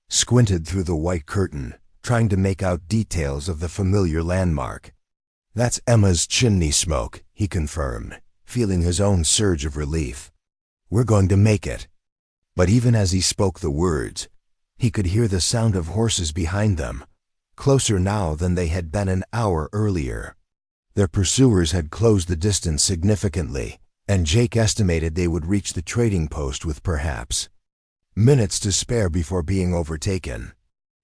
squinted through the white curtain, trying to make out details of the familiar landmark. "That's Emma's chimney smoke," he confirmed, feeling his own surge of relief. "We're going to make it." But even as he spoke the words, he could hear the sound of horses behind them, closer now than they had been an hour earlier. Their pursuers had closed the distance significantly, and Jake estimated they would reach the trading post with perhaps minutes to spare before being overtaken.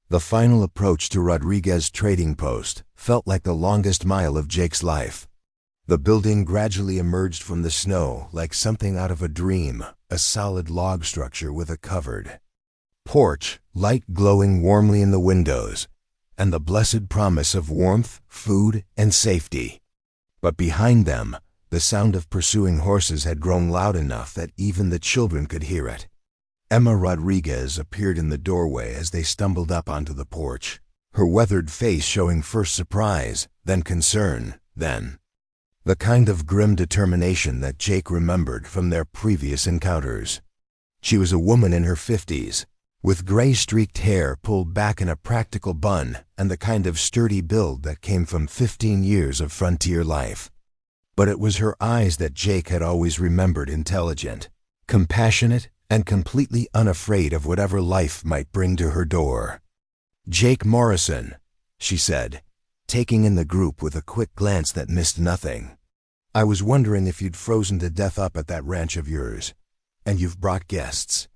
The final approach to Rodriguez's trading post felt like the longest mile of Jake's life. The building gradually emerged from the snow like something out of a dream, a solid log structure with a covered porch, light glowing warmly in the windows, and the blessed promise of warmth, food, and safety. But behind them, the sound of pursuing horses had grown loud enough that even the children could hear it. Emma Rodriguez appeared in the doorway as they stumbled up onto the porch, her weathered face showing first surprise, then concern, then the kind of grim determination that Jake remembered from their previous encounters. She was a woman in her 50s, with gray-streaked hair pulled back in a practical bun and the kind of sturdy build that came from 15 years of frontier life. But it was her eyes that Jake had always remembered intelligent, compassionate, and completely unafraid of whatever life might bring to her door. "Jake Morrison," she said, taking in the group with a quick glance that missed nothing. "I was wondering if you'd frozen to death up at that ranch of yours. And you've brought guests."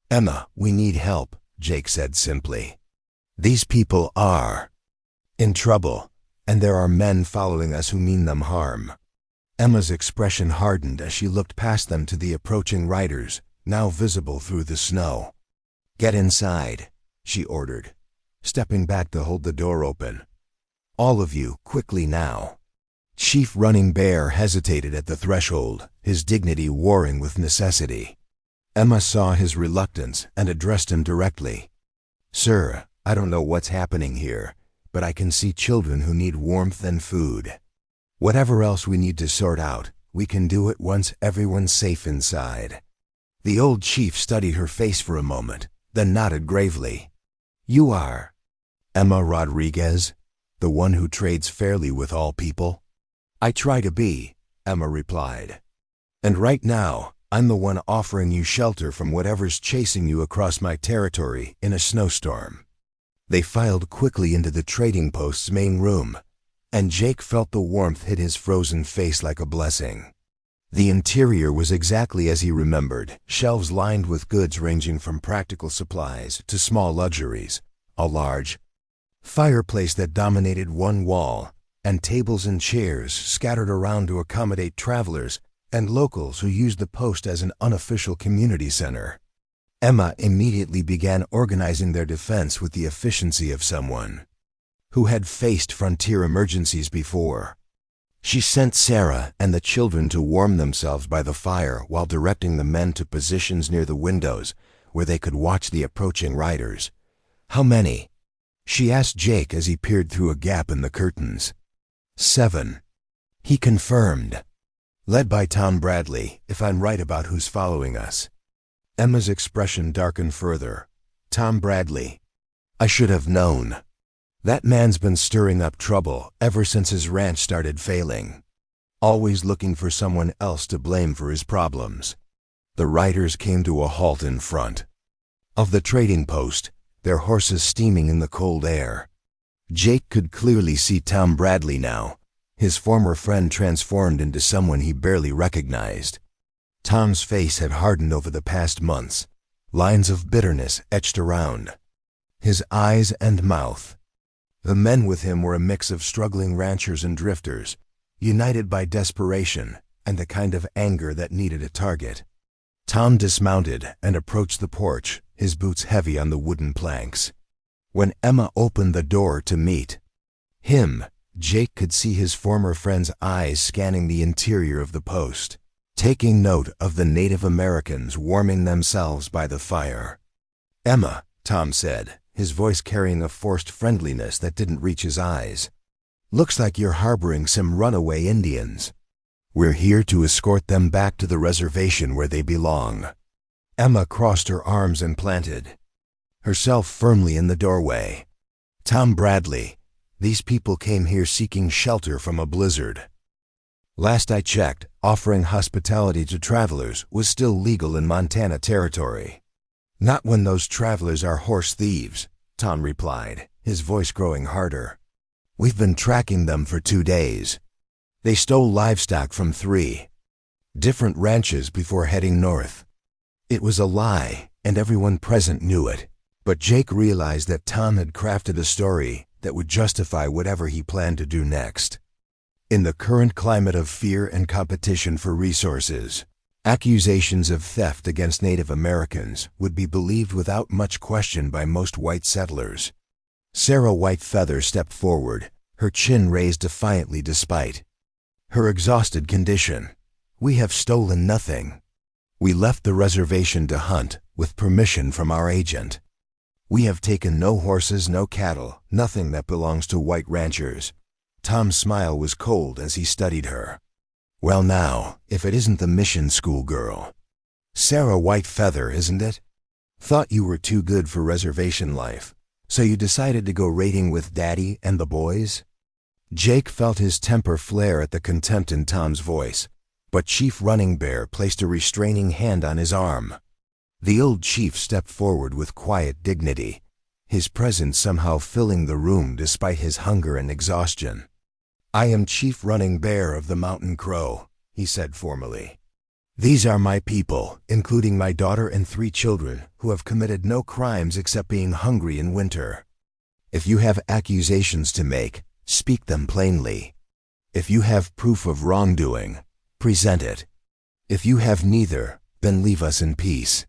"Emma, we need help," Jake said simply. "These people are in trouble, and there are men following us who mean them harm." Emma's expression hardened as she looked past them to the approaching riders, now visible through the snow. "Get inside," she ordered, stepping back to hold the door open. "All of you, quickly now." Chief Running Bear hesitated at the threshold, his dignity warring with necessity. Emma saw his reluctance and addressed him directly. "Sir, I don't know what's happening here, but I can see children who need warmth and food. Whatever else we need to sort out, we can do it once everyone's safe inside." The old chief studied her face for a moment, then nodded gravely. "You are Emma Rodriguez, the one who trades fairly with all people?" "I try to be," Emma replied. "And right now, I'm the one offering you shelter from whatever's chasing you across my territory in a snowstorm." They filed quickly into the trading post's main room, and Jake felt the warmth hit his frozen face like a blessing. The interior was exactly as he remembered, shelves lined with goods ranging from practical supplies to small luxuries, a large fireplace that dominated one wall, and tables and chairs scattered around to accommodate travelers and locals who used the post as an unofficial community center. Emma immediately began organizing their defense with the efficiency of someone who had faced frontier emergencies before. She sent Sarah and the children to warm themselves by the fire while directing the men to positions near the windows where they could watch the approaching riders. "How many?" she asked Jake as he peered through a gap in the curtains. "7. He confirmed. "Led by Tom Bradley, if I'm right about who's following us." Emma's expression darkened further. "Tom Bradley. I should have known. That man's been stirring up trouble ever since his ranch started failing. Always looking for someone else to blame for his problems." The riders came to a halt in front of the trading post, their horses steaming in the cold air. Jake could clearly see Tom Bradley now, his former friend transformed into someone he barely recognized. Tom's face had hardened over the past months, lines of bitterness etched around his eyes and mouth. The men with him were a mix of struggling ranchers and drifters, united by desperation and the kind of anger that needed a target. Tom dismounted and approached the porch, his boots heavy on the wooden planks. When Emma opened the door to meet him, Jake could see his former friend's eyes scanning the interior of the post, taking note of the Native Americans warming themselves by the fire. "Emma," Tom said, his voice carrying a forced friendliness that didn't reach his eyes. "Looks like you're harboring some runaway Indians. We're here to escort them back to the reservation where they belong." Emma crossed her arms and planted herself firmly in the doorway. "Tom Bradley, these people came here seeking shelter from a blizzard. Last I checked, offering hospitality to travelers was still legal in Montana territory." "Not when those travelers are horse thieves," Tom replied, his voice growing harder. "We've been tracking them for 2 days. They stole livestock from 3 different ranches before heading north." It was a lie, and everyone present knew it. But Jake realized that Tom had crafted a story that would justify whatever he planned to do next. In the current climate of fear and competition for resources, accusations of theft against Native Americans would be believed without much question by most white settlers. Sarah Whitefeather stepped forward, her chin raised defiantly despite her exhausted condition. "We have stolen nothing. We left the reservation to hunt, with permission from our agent. We have taken no horses, no cattle, nothing that belongs to white ranchers." Tom's smile was cold as he studied her. "Well now, if it isn't the mission school girl. Sarah Whitefeather, isn't it? Thought you were too good for reservation life, so you decided to go raiding with Daddy and the boys?" Jake felt his temper flare at the contempt in Tom's voice, but Chief Running Bear placed a restraining hand on his arm. The old chief stepped forward with quiet dignity, his presence somehow filling the room despite his hunger and exhaustion. "I am Chief Running Bear of the Mountain Crow," he said formally. "These are my people, including my daughter and 3 children who have committed no crimes except being hungry in winter. If you have accusations to make, speak them plainly. If you have proof of wrongdoing, present it. If you have neither, then leave us in peace."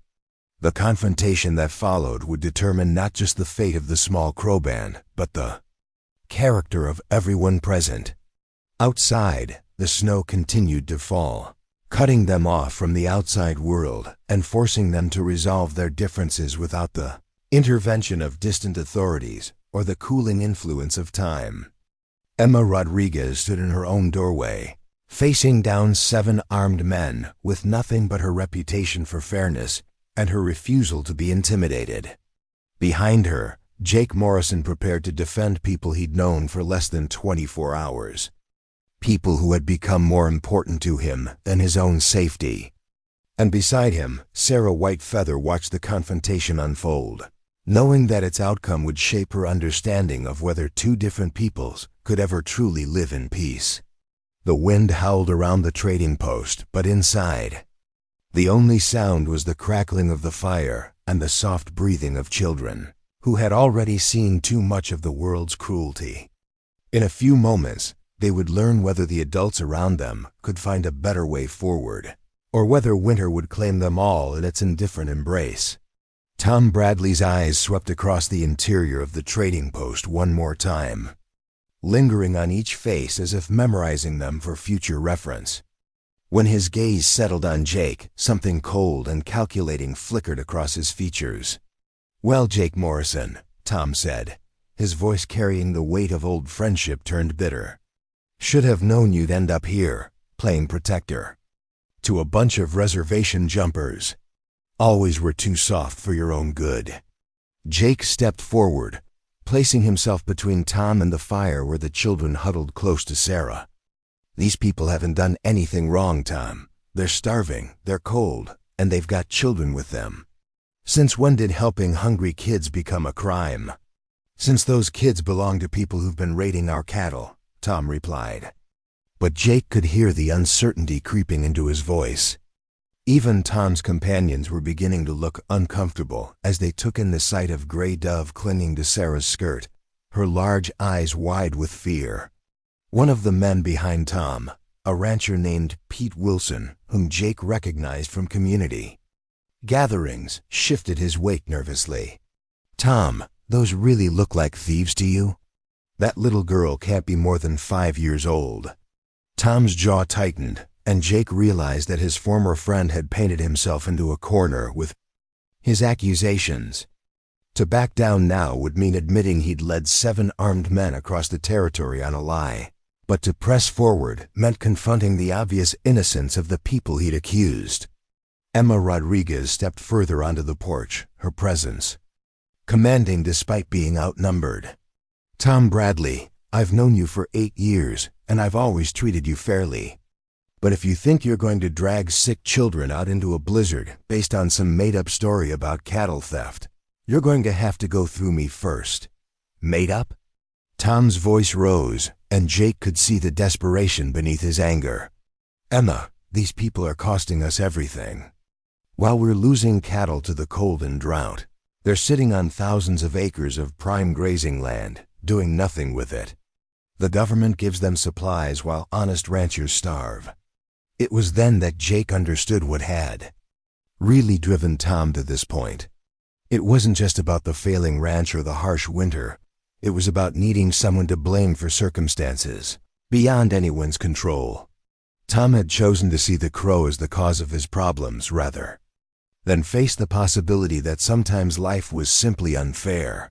The confrontation that followed would determine not just the fate of the small crow band, but the character of everyone present. Outside, the snow continued to fall, cutting them off from the outside world and forcing them to resolve their differences without the intervention of distant authorities or the cooling influence of time. Emma Rodriguez stood in her own doorway, facing down 7 armed men with nothing but her reputation for fairness and her refusal to be intimidated. Behind her, Jake Morrison prepared to defend people he'd known for less than 24 hours. People who had become more important to him than his own safety. And beside him, Sarah Whitefeather watched the confrontation unfold, knowing that its outcome would shape her understanding of whether 2 different peoples could ever truly live in peace. The wind howled around the trading post, but inside, the only sound was the crackling of the fire and the soft breathing of children, who had already seen too much of the world's cruelty. In a few moments, they would learn whether the adults around them could find a better way forward, or whether winter would claim them all in its indifferent embrace. Tom Bradley's eyes swept across the interior of the trading post one more time, lingering on each face as if memorizing them for future reference. When his gaze settled on Jake, something cold and calculating flickered across his features. "Well, Jake Morrison," Tom said, his voice carrying the weight of old friendship turned bitter. "Should have known you'd end up here, playing protector to a bunch of reservation jumpers. Always were too soft for your own good." Jake stepped forward, placing himself between Tom and the fire where the children huddled close to Sarah. "These people haven't done anything wrong, Tom. They're starving, they're cold, and they've got children with them. Since when did helping hungry kids become a crime?" "Since those kids belong to people who've been raiding our cattle," Tom replied. But Jake could hear the uncertainty creeping into his voice. Even Tom's companions were beginning to look uncomfortable as they took in the sight of Gray Dove clinging to Sarah's skirt, her large eyes wide with fear. One of the men behind Tom, a rancher named Pete Wilson, whom Jake recognized from community gatherings, shifted his weight nervously. "Tom, those really look like thieves to you?" That little girl can't be more than 5 years old. Tom's jaw tightened, and Jake realized that his former friend had painted himself into a corner with his accusations. To back down now would mean admitting he'd led 7 armed men across the territory on a lie. But to press forward meant confronting the obvious innocence of the people he'd accused. Emma Rodriguez stepped further onto the porch, her presence commanding despite being outnumbered. Tom Bradley, I've known you for 8 years, and I've always treated you fairly. But if you think you're going to drag sick children out into a blizzard based on some made-up story about cattle theft, you're going to have to go through me first. Made up? Tom's voice rose, and Jake could see the desperation beneath his anger. Emma, these people are costing us everything. While we're losing cattle to the cold and drought, they're sitting on thousands of acres of prime grazing land, doing nothing with it. The government gives them supplies while honest ranchers starve. It was then that Jake understood what had really driven Tom to this point. It wasn't just about the failing ranch or the harsh winter. It was about needing someone to blame for circumstances beyond anyone's control. Tom had chosen to see the crow as the cause of his problems rather than face the possibility that sometimes life was simply unfair.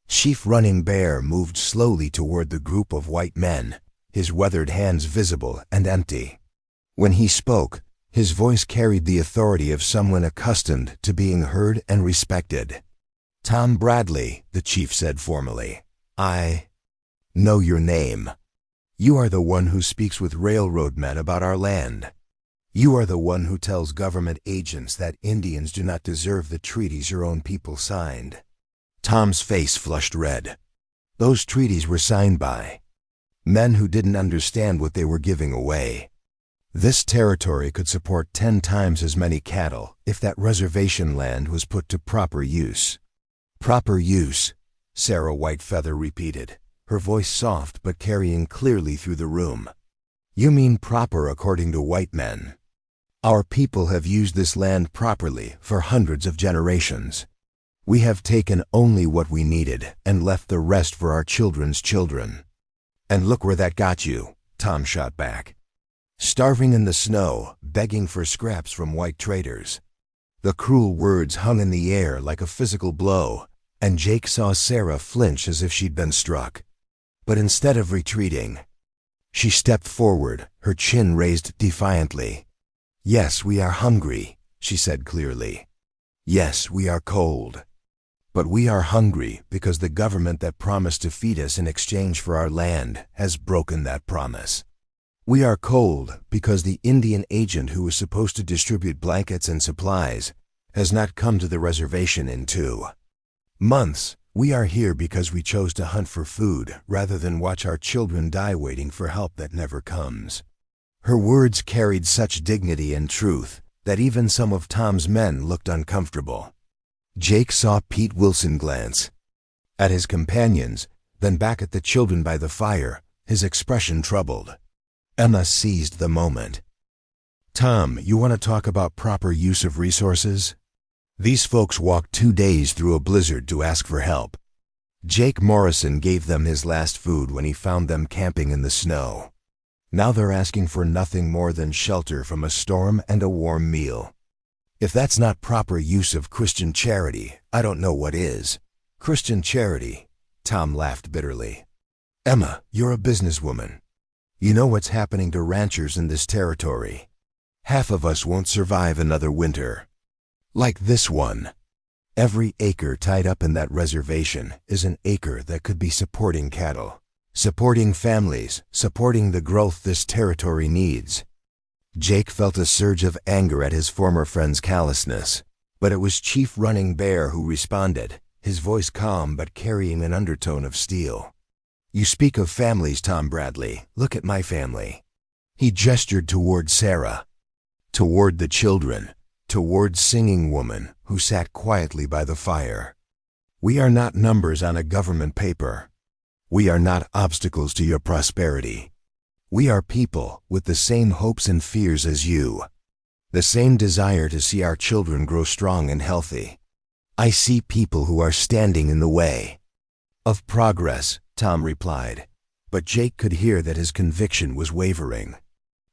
Chief Running Bear moved slowly toward the group of white men, his weathered hands visible and empty. When he spoke, his voice carried the authority of someone accustomed to being heard and respected. Tom Bradley, the chief said formally, I know your name. You are the one who speaks with railroad men about our land. You are the one who tells government agents that Indians do not deserve the treaties your own people signed. Tom's face flushed red. Those treaties were signed by men who didn't understand what they were giving away. This territory could support 10 times as many cattle if that reservation land was put to proper use. Proper use, Sarah Whitefeather repeated, her voice soft but carrying clearly through the room. You mean proper according to white men. Our people have used this land properly for hundreds of generations. We have taken only what we needed and left the rest for our children's children. And look where that got you, Tom shot back. Starving in the snow, begging for scraps from white traders. The cruel words hung in the air like a physical blow, and Jake saw Sarah flinch as if she'd been struck. But instead of retreating, she stepped forward, her chin raised defiantly. Yes, we are hungry, she said clearly. Yes, we are cold. But we are hungry because the government that promised to feed us in exchange for our land has broken that promise. We are cold because the Indian agent who was supposed to distribute blankets and supplies has not come to the reservation in 2 months. We are here because we chose to hunt for food rather than watch our children die waiting for help that never comes. Her words carried such dignity and truth that even some of Tom's men looked uncomfortable. Jake saw Pete Wilson glance at his companions, then back at the children by the fire, his expression troubled. Emma seized the moment. Tom, you want to talk about proper use of resources? These folks walked 2 days through a blizzard to ask for help. Jake Morrison gave them his last food when he found them camping in the snow. Now they're asking for nothing more than shelter from a storm and a warm meal. If that's not proper use of Christian charity, I don't know what is. Christian charity, Tom laughed bitterly. Emma, you're a businesswoman. You know what's happening to ranchers in this territory. Half of us won't survive another winter. Like this one. Every acre tied up in that reservation is an acre that could be supporting cattle, supporting families, supporting the growth this territory needs. Jake felt a surge of anger at his former friend's callousness, but it was Chief Running Bear who responded, his voice calm but carrying an undertone of steel. You speak of families, Tom Bradley. Look at my family. He gestured toward Sarah, toward the children, toward Singing Woman, who sat quietly by the fire. We are not numbers on a government paper. We are not obstacles to your prosperity. We are people with the same hopes and fears as you, the same desire to see our children grow strong and healthy. I see people who are standing in the way of progress, Tom replied, but Jake could hear that his conviction was wavering.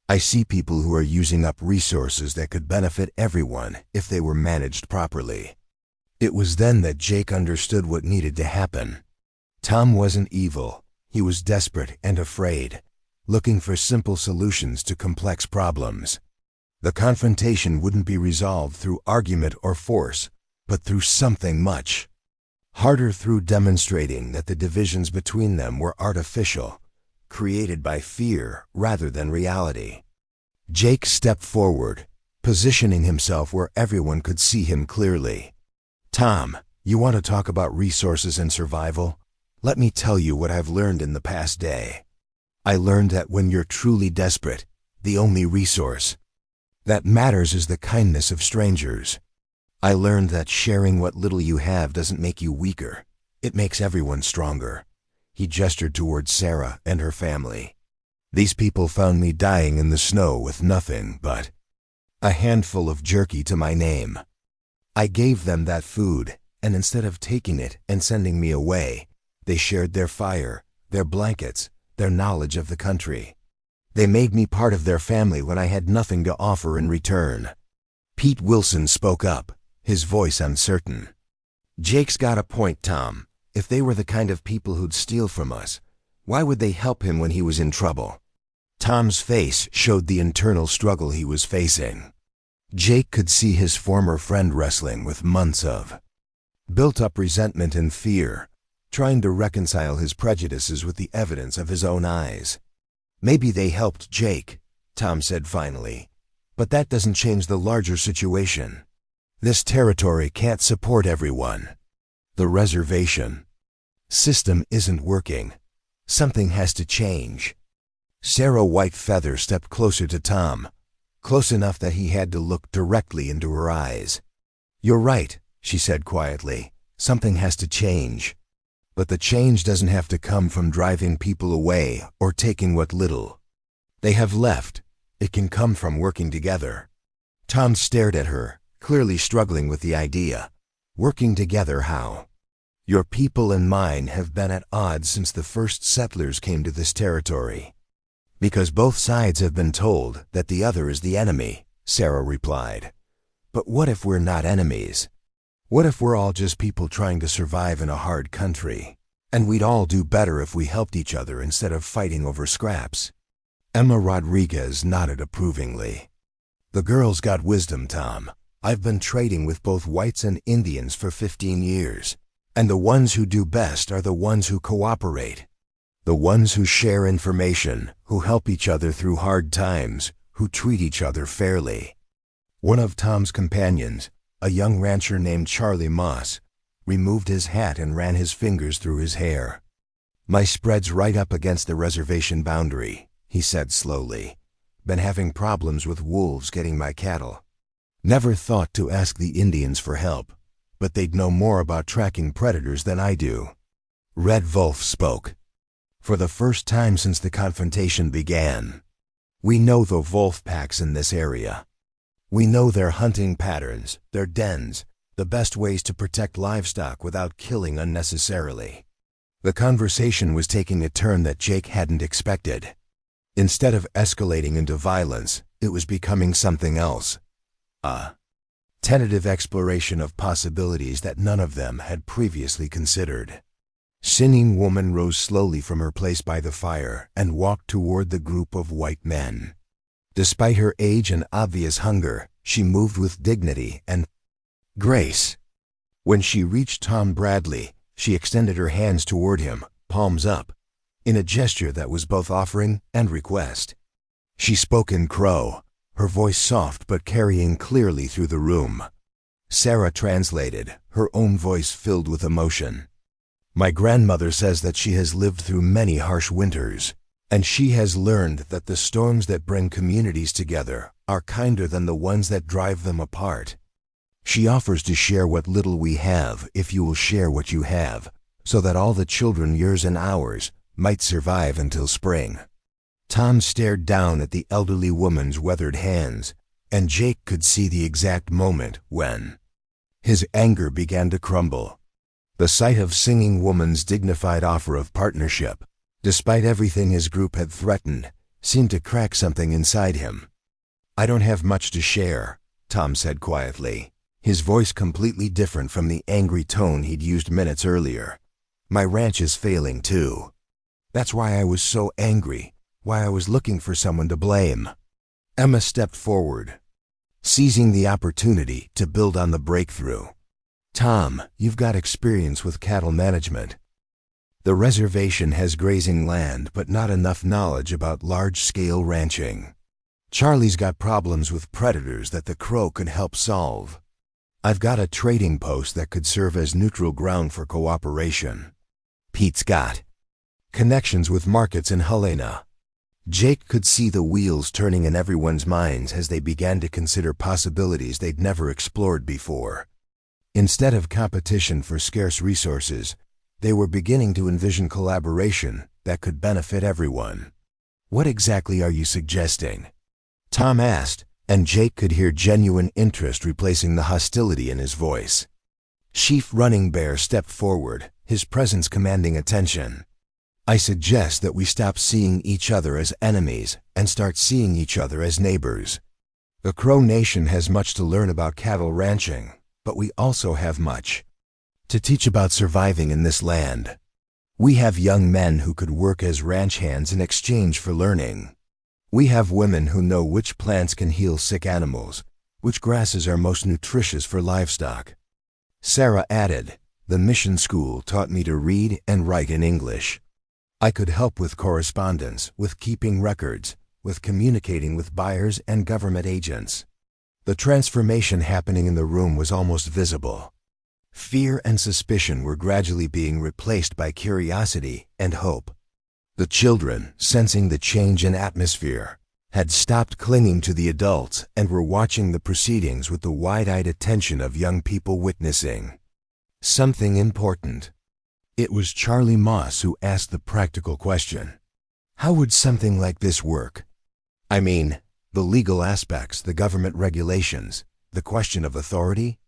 I see people who are using up resources that could benefit everyone if they were managed properly. It was then that Jake understood what needed to happen. Tom wasn't evil. He was desperate and afraid, looking for simple solutions to complex problems. The confrontation wouldn't be resolved through argument or force, but through something much harder, through demonstrating that the divisions between them were artificial, created by fear rather than reality. Jake stepped forward, positioning himself where everyone could see him clearly. Tom, you want to talk about resources and survival? Let me tell you what I've learned in the past day. I learned that when you're truly desperate, the only resource that matters is the kindness of strangers. I learned that sharing what little you have doesn't make you weaker. It makes everyone stronger. He gestured towards Sarah and her family. These people found me dying in the snow with nothing but a handful of jerky to my name. I gave them that food, and instead of taking it and sending me away, they shared their fire, their blankets, their knowledge of the country. They made me part of their family when I had nothing to offer in return. Pete Wilson spoke up, his voice uncertain. Jake's got a point, Tom. If they were the kind of people who'd steal from us, why would they help him when he was in trouble? Tom's face showed the internal struggle he was facing. Jake could see his former friend wrestling with months of built-up resentment and fear, trying to reconcile his prejudices with the evidence of his own eyes. Maybe they helped Jake, Tom said finally, but that doesn't change the larger situation. This territory can't support everyone. The reservation system isn't working. Something has to change. Sarah Whitefeather stepped closer to Tom, close enough that he had to look directly into her eyes. You're right, she said quietly. Something has to change. But the change doesn't have to come from driving people away or taking what little they have left. It can come from working together. Tom stared at her, clearly struggling with the idea. Working together how? Your people and mine have been at odds since the first settlers came to this territory. Because both sides have been told that the other is the enemy, Sarah replied. But what if we're not enemies? What if we're all just people trying to survive in a hard country? And we'd all do better if we helped each other instead of fighting over scraps. Emma Rodriguez nodded approvingly. The girl's got wisdom, Tom. I've been trading with both whites and Indians for 15 years. And the ones who do best are the ones who cooperate. The ones who share information, who help each other through hard times, who treat each other fairly. One of Tom's companions, a young rancher named Charlie Moss, removed his hat and ran his fingers through his hair. My spread's right up against the reservation boundary, he said slowly. Been having problems with wolves getting my cattle. Never thought to ask the Indians for help, but they'd know more about tracking predators than I do. Red Wolf spoke. For the first time since the confrontation began, we know the wolf packs in this area. We know their hunting patterns, their dens, the best ways to protect livestock without killing unnecessarily. The conversation was taking a turn that Jake hadn't expected. Instead of escalating into violence, it was becoming something else. A tentative exploration of possibilities that none of them had previously considered. Sinning woman rose slowly from her place by the fire and walked toward the group of white men. Despite her age and obvious hunger, she moved with dignity and grace. When she reached Tom Bradley, she extended her hands toward him, palms up, in a gesture that was both offering and request. She spoke in Crow, her voice soft but carrying clearly through the room. Sarah translated, her own voice filled with emotion. My grandmother says that she has lived through many harsh winters, and she has learned that the storms that bring communities together are kinder than the ones that drive them apart. She offers to share what little we have if you will share what you have, so that all the children, yours and ours, might survive until spring. Tom stared down at the elderly woman's weathered hands, and Jake could see the exact moment when his anger began to crumble. The sight of Singing Woman's dignified offer of partnership, despite everything his group had threatened, seemed to crack something inside him. "I don't have much to share," Tom said quietly, his voice completely different from the angry tone he'd used minutes earlier. "My ranch is failing too. That's why I was so angry, why I was looking for someone to blame." Emma stepped forward, seizing the opportunity to build on the breakthrough. "Tom, you've got experience with cattle management. The reservation has grazing land but not enough knowledge about large-scale ranching. Charlie's got problems with predators that the Crow could help solve. I've got a trading post that could serve as neutral ground for cooperation. Pete's got connections with markets in Helena." Jake could see the wheels turning in everyone's minds as they began to consider possibilities they'd never explored before. Instead of competition for scarce resources, they were beginning to envision collaboration that could benefit everyone. "What exactly are you suggesting?" Tom asked, and Jake could hear genuine interest replacing the hostility in his voice. Chief Running Bear stepped forward, his presence commanding attention. "I suggest that we stop seeing each other as enemies and start seeing each other as neighbors. The Crow Nation has much to learn about cattle ranching, but we also have much to teach about surviving in this land. We have young men who could work as ranch hands in exchange for learning. We have women who know which plants can heal sick animals, which grasses are most nutritious for livestock." Sarah added, "The mission school taught me to read and write in English. I could help with correspondence, with keeping records, with communicating with buyers and government agents." The transformation happening in the room was almost visible. Fear and suspicion were gradually being replaced by curiosity and hope. The children, sensing the change in atmosphere, had stopped clinging to the adults and were watching the proceedings with the wide-eyed attention of young people witnessing something important. It was Charlie Moss who asked the practical question. How would something like this work? I mean, the legal aspects, the government regulations, the question of authority?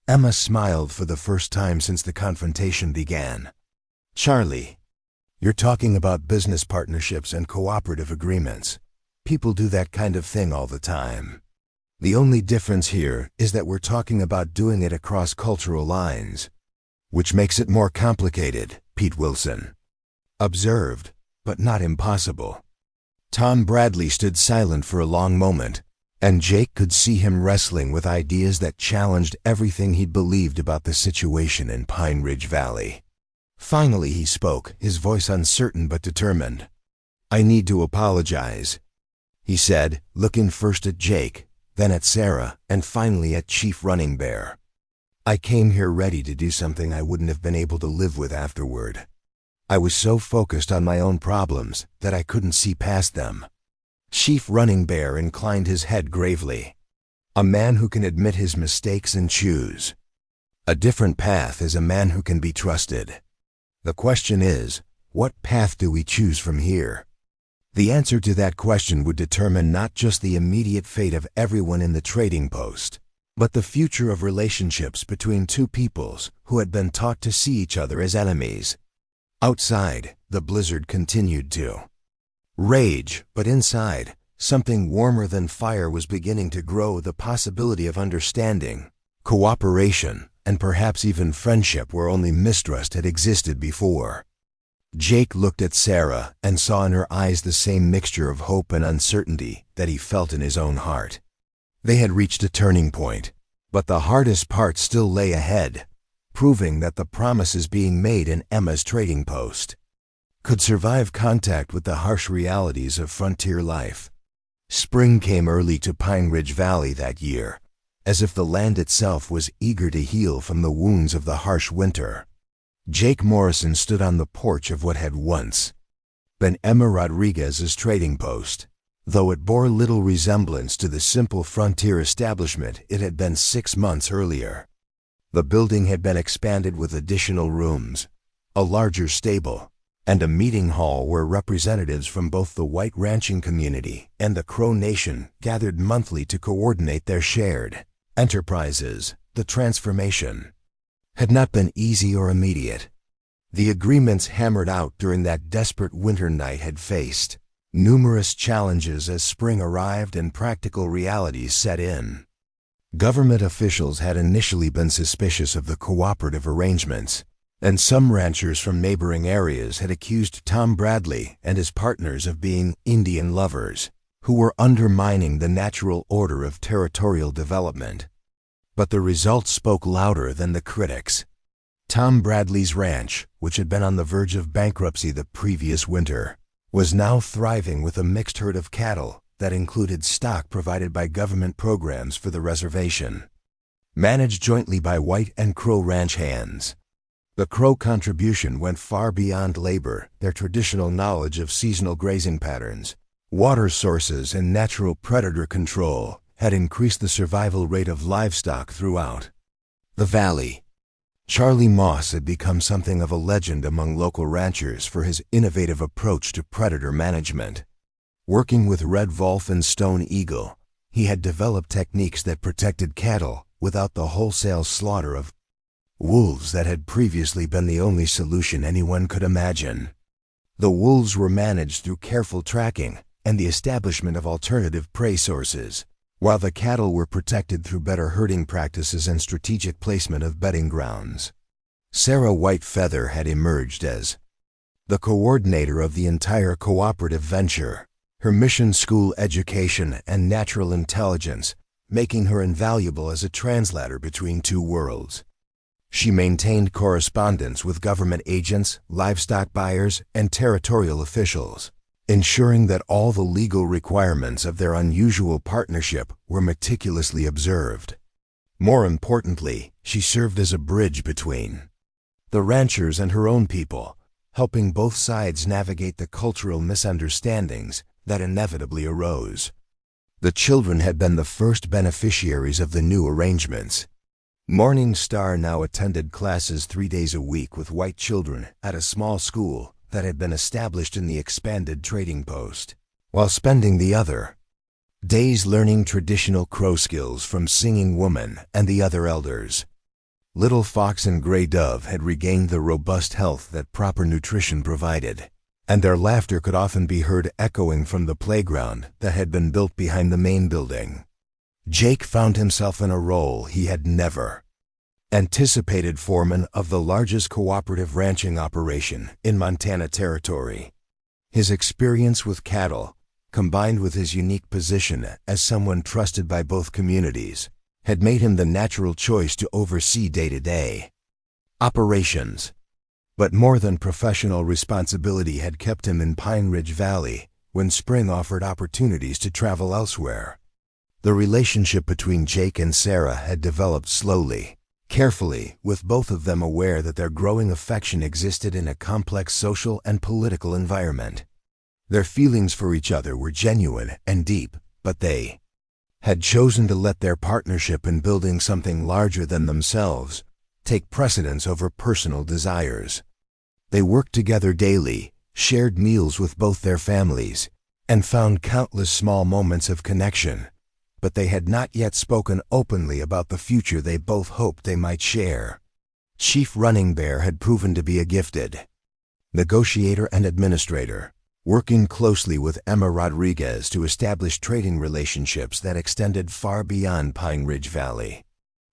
Emma smiled for the first time since the confrontation began. "Charlie, you're talking about business partnerships and cooperative agreements. People do that kind of thing all the time. The only difference here is that we're talking about doing it across cultural lines, which makes it more complicated," Pete Wilson observed, "but not impossible." Tom Bradley stood silent for a long moment, and Jake could see him wrestling with ideas that challenged everything he'd believed about the situation in Pine Ridge Valley. Finally he spoke, his voice uncertain but determined. "I need to apologize," he said, looking first at Jake, then at Sarah, and finally at Chief Running Bear. "I came here ready to do something I wouldn't have been able to live with afterward. I was so focused on my own problems that I couldn't see past them." Chief Running Bear inclined his head gravely. "A man who can admit his mistakes and choose a different path is a man who can be trusted. The question is, what path do we choose from here?" The answer to that question would determine not just the immediate fate of everyone in the trading post, but the future of relationships between two peoples who had been taught to see each other as enemies. Outside, the blizzard continued to rage, but inside, something warmer than fire was beginning to grow. The possibility of understanding, cooperation, and perhaps even friendship where only mistrust had existed before. Jake looked at Sarah and saw in her eyes the same mixture of hope and uncertainty that he felt in his own heart. They had reached a turning point, but the hardest part still lay ahead, proving that the promises being made in Emma's trading post could survive contact with the harsh realities of frontier life. Spring came early to Pine Ridge Valley that year, as if the land itself was eager to heal from the wounds of the harsh winter. Jake Morrison stood on the porch of what had once been Emma Rodriguez's trading post. Though it bore little resemblance to the simple frontier establishment it had been 6 months earlier. The building had been expanded with additional rooms, a larger stable, and a meeting hall where representatives from both the white ranching community and the Crow Nation gathered monthly to coordinate their shared enterprises, the transformation. had not been easy or immediate. The agreements hammered out during that desperate winter night had faced numerous challenges as spring arrived and practical realities set in. Government officials had initially been suspicious of the cooperative arrangements, and some ranchers from neighboring areas had accused Tom Bradley and his partners of being Indian lovers, who were undermining the natural order of territorial development. But the results spoke louder than the critics. Tom Bradley's ranch, which had been on the verge of bankruptcy the previous winter, was now thriving with a mixed herd of cattle that included stock provided by government programs for the reservation, managed jointly by white and Crow ranch hands. The Crow contribution went far beyond labor. Their traditional knowledge of seasonal grazing patterns, water sources, and natural predator control had increased the survival rate of livestock throughout the valley. Charlie Moss had become something of a legend among local ranchers for his innovative approach to predator management. Working with red wolf and stone eagle, he had developed techniques that protected cattle without the wholesale slaughter of wolves that had previously been the only solution anyone could imagine. The wolves were managed through careful tracking and the establishment of alternative prey sources, while the cattle were protected through better herding practices and strategic placement of bedding grounds. Sarah Whitefeather had emerged as the coordinator of the entire cooperative venture, her mission school education and natural intelligence making her invaluable as a translator between two worlds. She maintained correspondence with government agents, livestock buyers, and territorial officials, ensuring that all the legal requirements of their unusual partnership were meticulously observed. More importantly, she served as a bridge between the ranchers and her own people, helping both sides navigate the cultural misunderstandings that inevitably arose. The children had been the first beneficiaries of the new arrangements. Morning Star now attended classes 3 days a week with white children at a small school that had been established in the expanded trading post, while spending the other days learning traditional Crow skills from Singing Woman and the other elders. Little Fox and Gray Dove had regained the robust health that proper nutrition provided, and their laughter could often be heard echoing from the playground that had been built behind the main building. Jake found himself in a role he had never anticipated: foreman of the largest cooperative ranching operation in Montana Territory. His experience with cattle, combined with his unique position as someone trusted by both communities, had made him the natural choice to oversee day-to-day operations. But more than professional responsibility had kept him in Pine Ridge Valley when spring offered opportunities to travel elsewhere. The relationship between Jake and Sarah had developed slowly, carefully, with both of them aware that their growing affection existed in a complex social and political environment. Their feelings for each other were genuine and deep, but they had chosen to let their partnership in building something larger than themselves take precedence over personal desires. They worked together daily, shared meals with both their families, and found countless small moments of connection, but they had not yet spoken openly about the future they both hoped they might share. Chief Running Bear had proven to be a gifted negotiator and administrator, working closely with Emma Rodriguez to establish trading relationships that extended far beyond Pine Ridge Valley.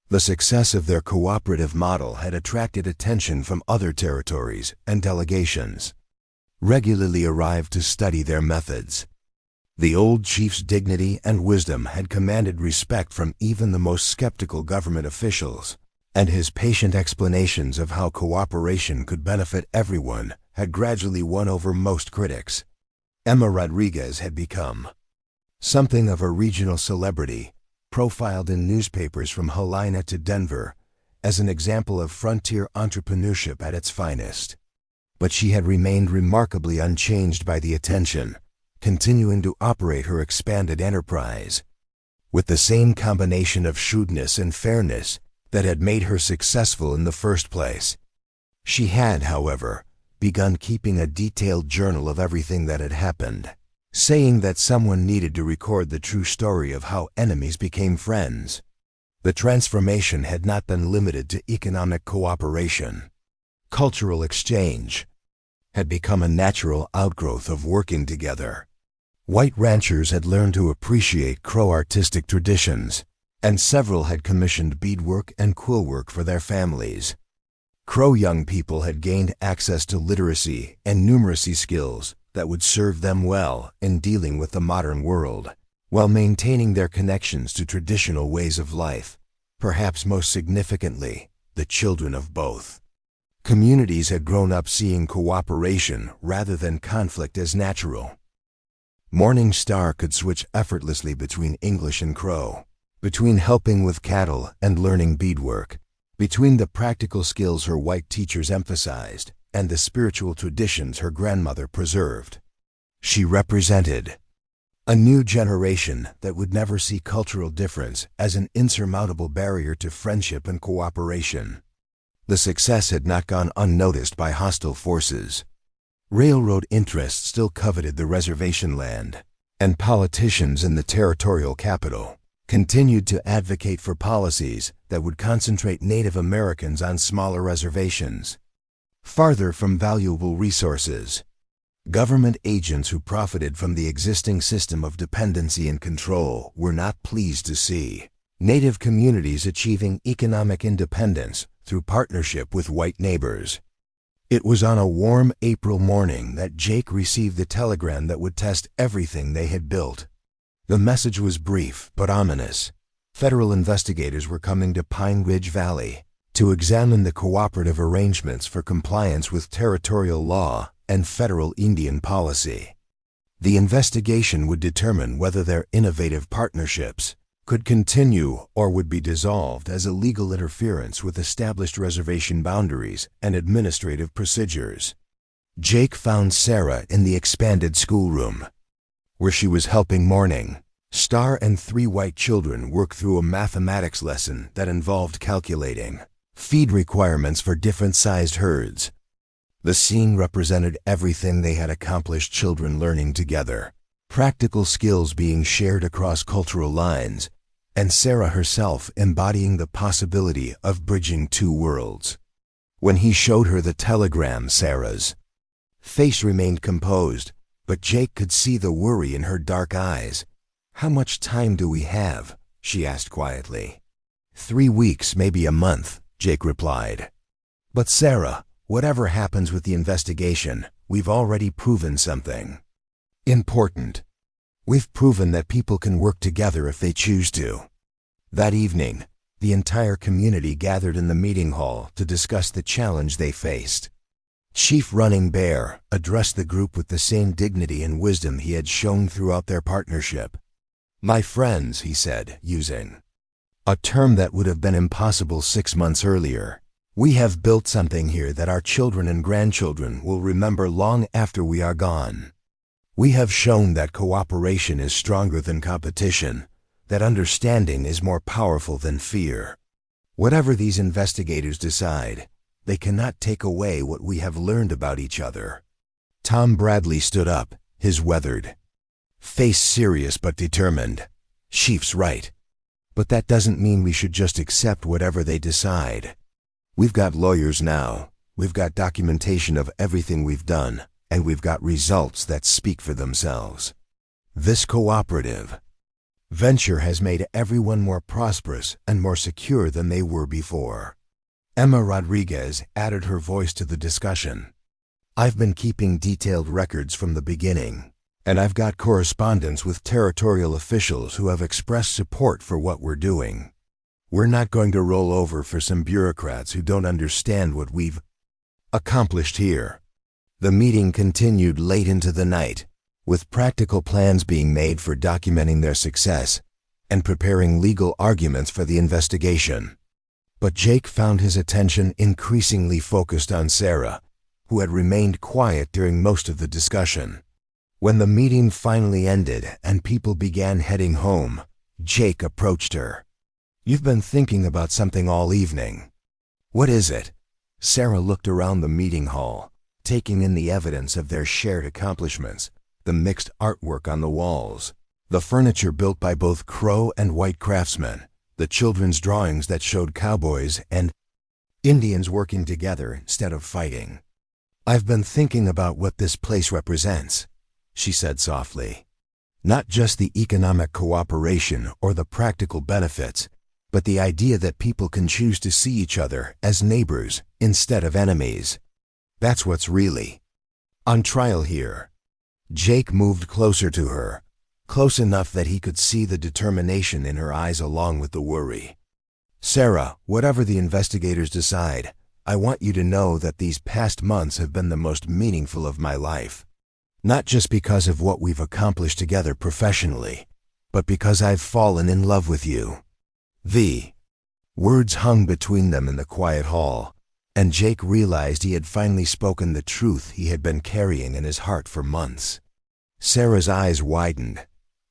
The success of their cooperative model had attracted attention from other territories, and delegations regularly arrived to study their methods. The old chief's dignity and wisdom had commanded respect from even the most skeptical government officials, and his patient explanations of how cooperation could benefit everyone had gradually won over most critics. Emma Rodriguez had become something of a regional celebrity, profiled in newspapers from Helena to Denver as an example of frontier entrepreneurship at its finest. But she had remained remarkably unchanged by the attention, continuing to operate her expanded enterprise with the same combination of shrewdness and fairness that had made her successful in the first place. She had, however, begun keeping a detailed journal of everything that had happened, saying that someone needed to record the true story of how enemies became friends. The transformation had not been limited to economic cooperation. Cultural exchange had become a natural outgrowth of working together. White ranchers had learned to appreciate Crow artistic traditions, and several had commissioned beadwork and quillwork for their families. Crow young people had gained access to literacy and numeracy skills that would serve them well in dealing with the modern world, while maintaining their connections to traditional ways of life, perhaps most significantly, the children of both. Communities had grown up seeing cooperation rather than conflict as natural. Morning Star could switch effortlessly between English and Crow, between helping with cattle and learning beadwork, between the practical skills her white teachers emphasized and the spiritual traditions her grandmother preserved. She represented a new generation that would never see cultural difference as an insurmountable barrier to friendship and cooperation. The success had not gone unnoticed by hostile forces. Railroad interests still coveted the reservation land, and politicians in the territorial capital continued to advocate for policies that would concentrate Native Americans on smaller reservations, farther from valuable resources. Government agents who profited from the existing system of dependency and control were not pleased to see Native communities achieving economic independence through partnership with white neighbors. It was on a warm April morning that Jake received the telegram that would test everything they had built. The message was brief but ominous. Federal investigators were coming to Pine Ridge Valley to examine the cooperative arrangements for compliance with territorial law and federal Indian policy. The investigation would determine whether their innovative partnerships could continue or would be dissolved as illegal interference with established reservation boundaries and administrative procedures. Jake found Sarah in the expanded schoolroom, where she was helping Morning Star and 3 white children work through a mathematics lesson that involved calculating feed requirements for different-sized herds. The scene represented everything they had accomplished, children learning together, practical skills being shared across cultural lines, and Sarah herself embodying the possibility of bridging 2 worlds. When he showed her the telegram, Sarah's face remained composed, but Jake could see the worry in her dark eyes. "How much time do we have?" she asked quietly. 3 weeks, maybe a month," Jake replied. "But Sarah, whatever happens with the investigation, we've already proven something important. We've proven that people can work together if they choose to." That evening, the entire community gathered in the meeting hall to discuss the challenge they faced. Chief Running Bear addressed the group with the same dignity and wisdom he had shown throughout their partnership. "My friends," he said, using a term that would have been impossible 6 months earlier, "we have built something here that our children and grandchildren will remember long after we are gone. We have shown that cooperation is stronger than competition, that understanding is more powerful than fear. Whatever these investigators decide, they cannot take away what we have learned about each other." Tom Bradley stood up, his weathered face serious but determined. "Chief's right. But that doesn't mean we should just accept whatever they decide. We've got lawyers now, we've got documentation of everything we've done, and we've got results that speak for themselves. This cooperative venture has made everyone more prosperous and more secure than they were before." Emma Rodriguez added her voice to the discussion. "I've been keeping detailed records from the beginning, and I've got correspondence with territorial officials who have expressed support for what we're doing. We're not going to roll over for some bureaucrats who don't understand what we've accomplished here." The meeting continued late into the night, with practical plans being made for documenting their success and preparing legal arguments for the investigation. But Jake found his attention increasingly focused on Sarah, who had remained quiet during most of the discussion. When the meeting finally ended and people began heading home, Jake approached her. "You've been thinking about something all evening. What is it?" Sarah looked around the meeting hall, taking in the evidence of their shared accomplishments, the mixed artwork on the walls, the furniture built by both Crow and white craftsmen, The children's drawings that showed cowboys and Indians working together instead of fighting. "I've been thinking about what this place represents," she said softly. "Not just the economic cooperation or the practical benefits, but the idea that people can choose to see each other as neighbors instead of enemies. That's what's really on trial here." Jake moved closer to her, close enough that he could see the determination in her eyes along with the worry. "Sarah, whatever the investigators decide, I want you to know that these past months have been the most meaningful of my life. Not just because of what we've accomplished together professionally, but because I've fallen in love with you." The words hung between them in the quiet hall, and Jake realized he had finally spoken the truth he had been carrying in his heart for months. Sarah's eyes widened,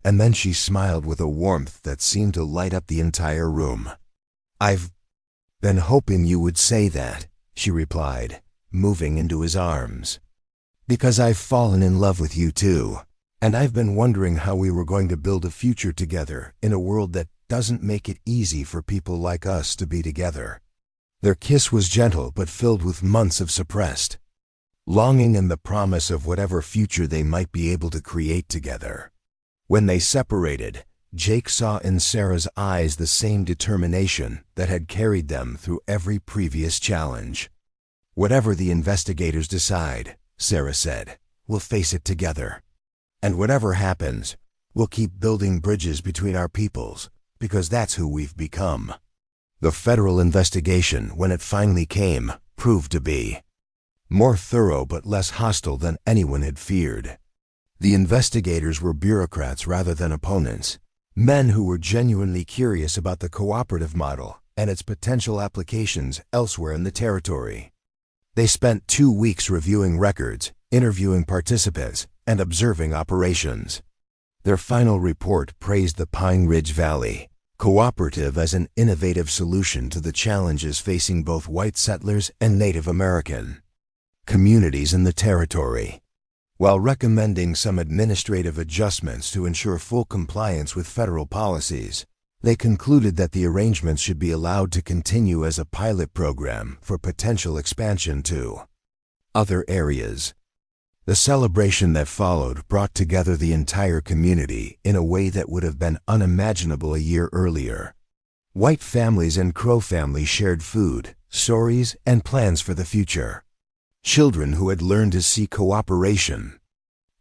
and then she smiled with a warmth that seemed to light up the entire room. "I've been hoping you would say that," she replied, moving into his arms. "Because I've fallen in love with you too, and I've been wondering how we were going to build a future together in a world that doesn't make it easy for people like us to be together." Their kiss was gentle but filled with months of suppressed longing and the promise of whatever future they might be able to create together. When they separated, Jake saw in Sarah's eyes the same determination that had carried them through every previous challenge. "Whatever the investigators decide," Sarah said, "we'll face it together. And whatever happens, we'll keep building bridges between our peoples, because that's who we've become." The federal investigation, when it finally came, proved to be more thorough but less hostile than anyone had feared. The investigators were bureaucrats rather than opponents, men who were genuinely curious about the cooperative model and its potential applications elsewhere in the territory. They spent 2 weeks reviewing records, interviewing participants, and observing operations. Their final report praised the Pine Ridge Valley cooperative as an innovative solution to the challenges facing both white settlers and Native American communities in the territory, while recommending some administrative adjustments to ensure full compliance with federal policies. They concluded that the arrangements should be allowed to continue as a pilot program for potential expansion to other areas. The celebration that followed brought together the entire community in a way that would have been unimaginable a year earlier. White families and Crow families shared food, stories, and plans for the future. Children who had learned to see cooperation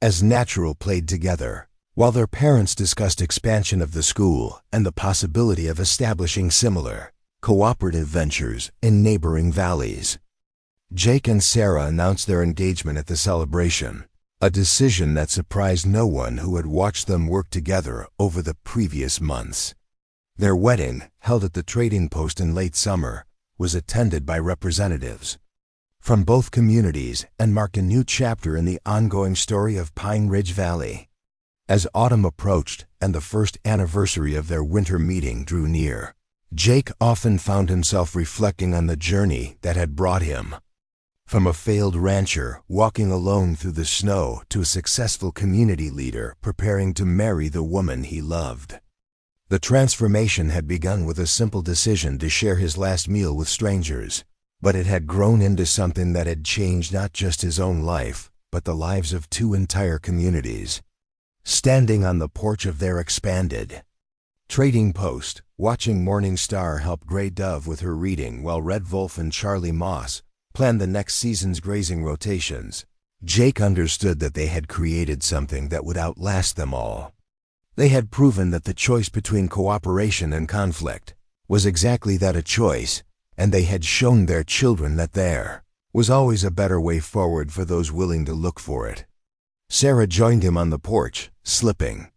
as natural played together, while their parents discussed expansion of the school and the possibility of establishing similar cooperative ventures in neighboring valleys. Jake and Sarah announced their engagement at the celebration, a decision that surprised no one who had watched them work together over the previous months. Their wedding, held at the trading post in late summer, was attended by representatives from both communities and marked a new chapter in the ongoing story of Pine Ridge Valley. As autumn approached and the first anniversary of their winter meeting drew near, Jake often found himself reflecting on the journey that had brought him from a failed rancher walking alone through the snow to a successful community leader preparing to marry the woman he loved. The transformation had begun with a simple decision to share his last meal with strangers, but it had grown into something that had changed not just his own life, but the lives of 2 entire communities. Standing on the porch of their expanded trading post, watching Morning Star help Gray Dove with her reading while Red Wolf and Charlie Moss planned the next season's grazing rotations, Jake understood that they had created something that would outlast them all. They had proven that the choice between cooperation and conflict was exactly that, a choice, and they had shown their children that there was always a better way forward for those willing to look for it. Sarah joined him on the porch, slipping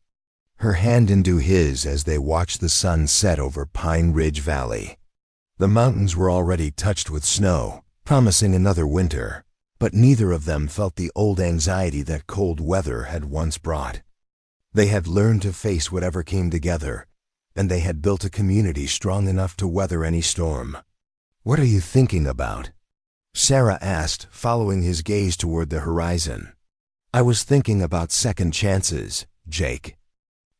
her hand into his as they watched the sun set over Pine Ridge Valley. The mountains were already touched with snow, promising another winter, but neither of them felt the old anxiety that cold weather had once brought. They had learned to face whatever came together, and they had built a community strong enough to weather any storm. "What are you thinking about?" Sarah asked, following his gaze toward the horizon. "I was thinking about second chances," Jake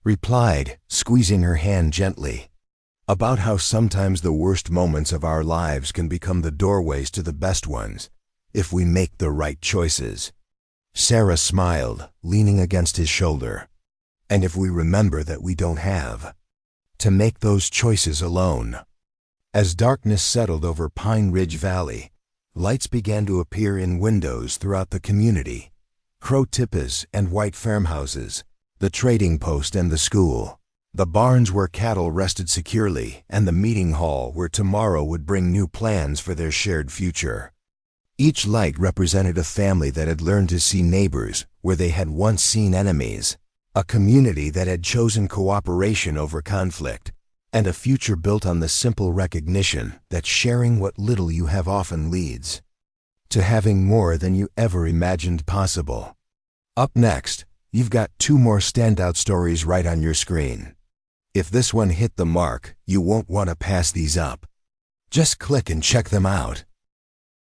replied, squeezing her hand gently. about how sometimes the worst moments of our lives can become the doorways to the best ones, if we make the right choices. Sarah smiled, leaning against his shoulder. And if we remember that we don't have to make those choices alone. As darkness settled over Pine Ridge Valley, lights began to appear in windows throughout the community. Crow tipas and white farmhouses, the trading post and the school, the barns where cattle rested securely, and the meeting hall where tomorrow would bring new plans for their shared future. Each light represented a family that had learned to see neighbors where they had once seen enemies, a community that had chosen cooperation over conflict, and a future built on the simple recognition that sharing what little you have often leads to having more than you ever imagined possible. Up next, you've got 2 more standout stories right on your screen. If this one hit the mark, you won't want to pass these up. Just click and check them out.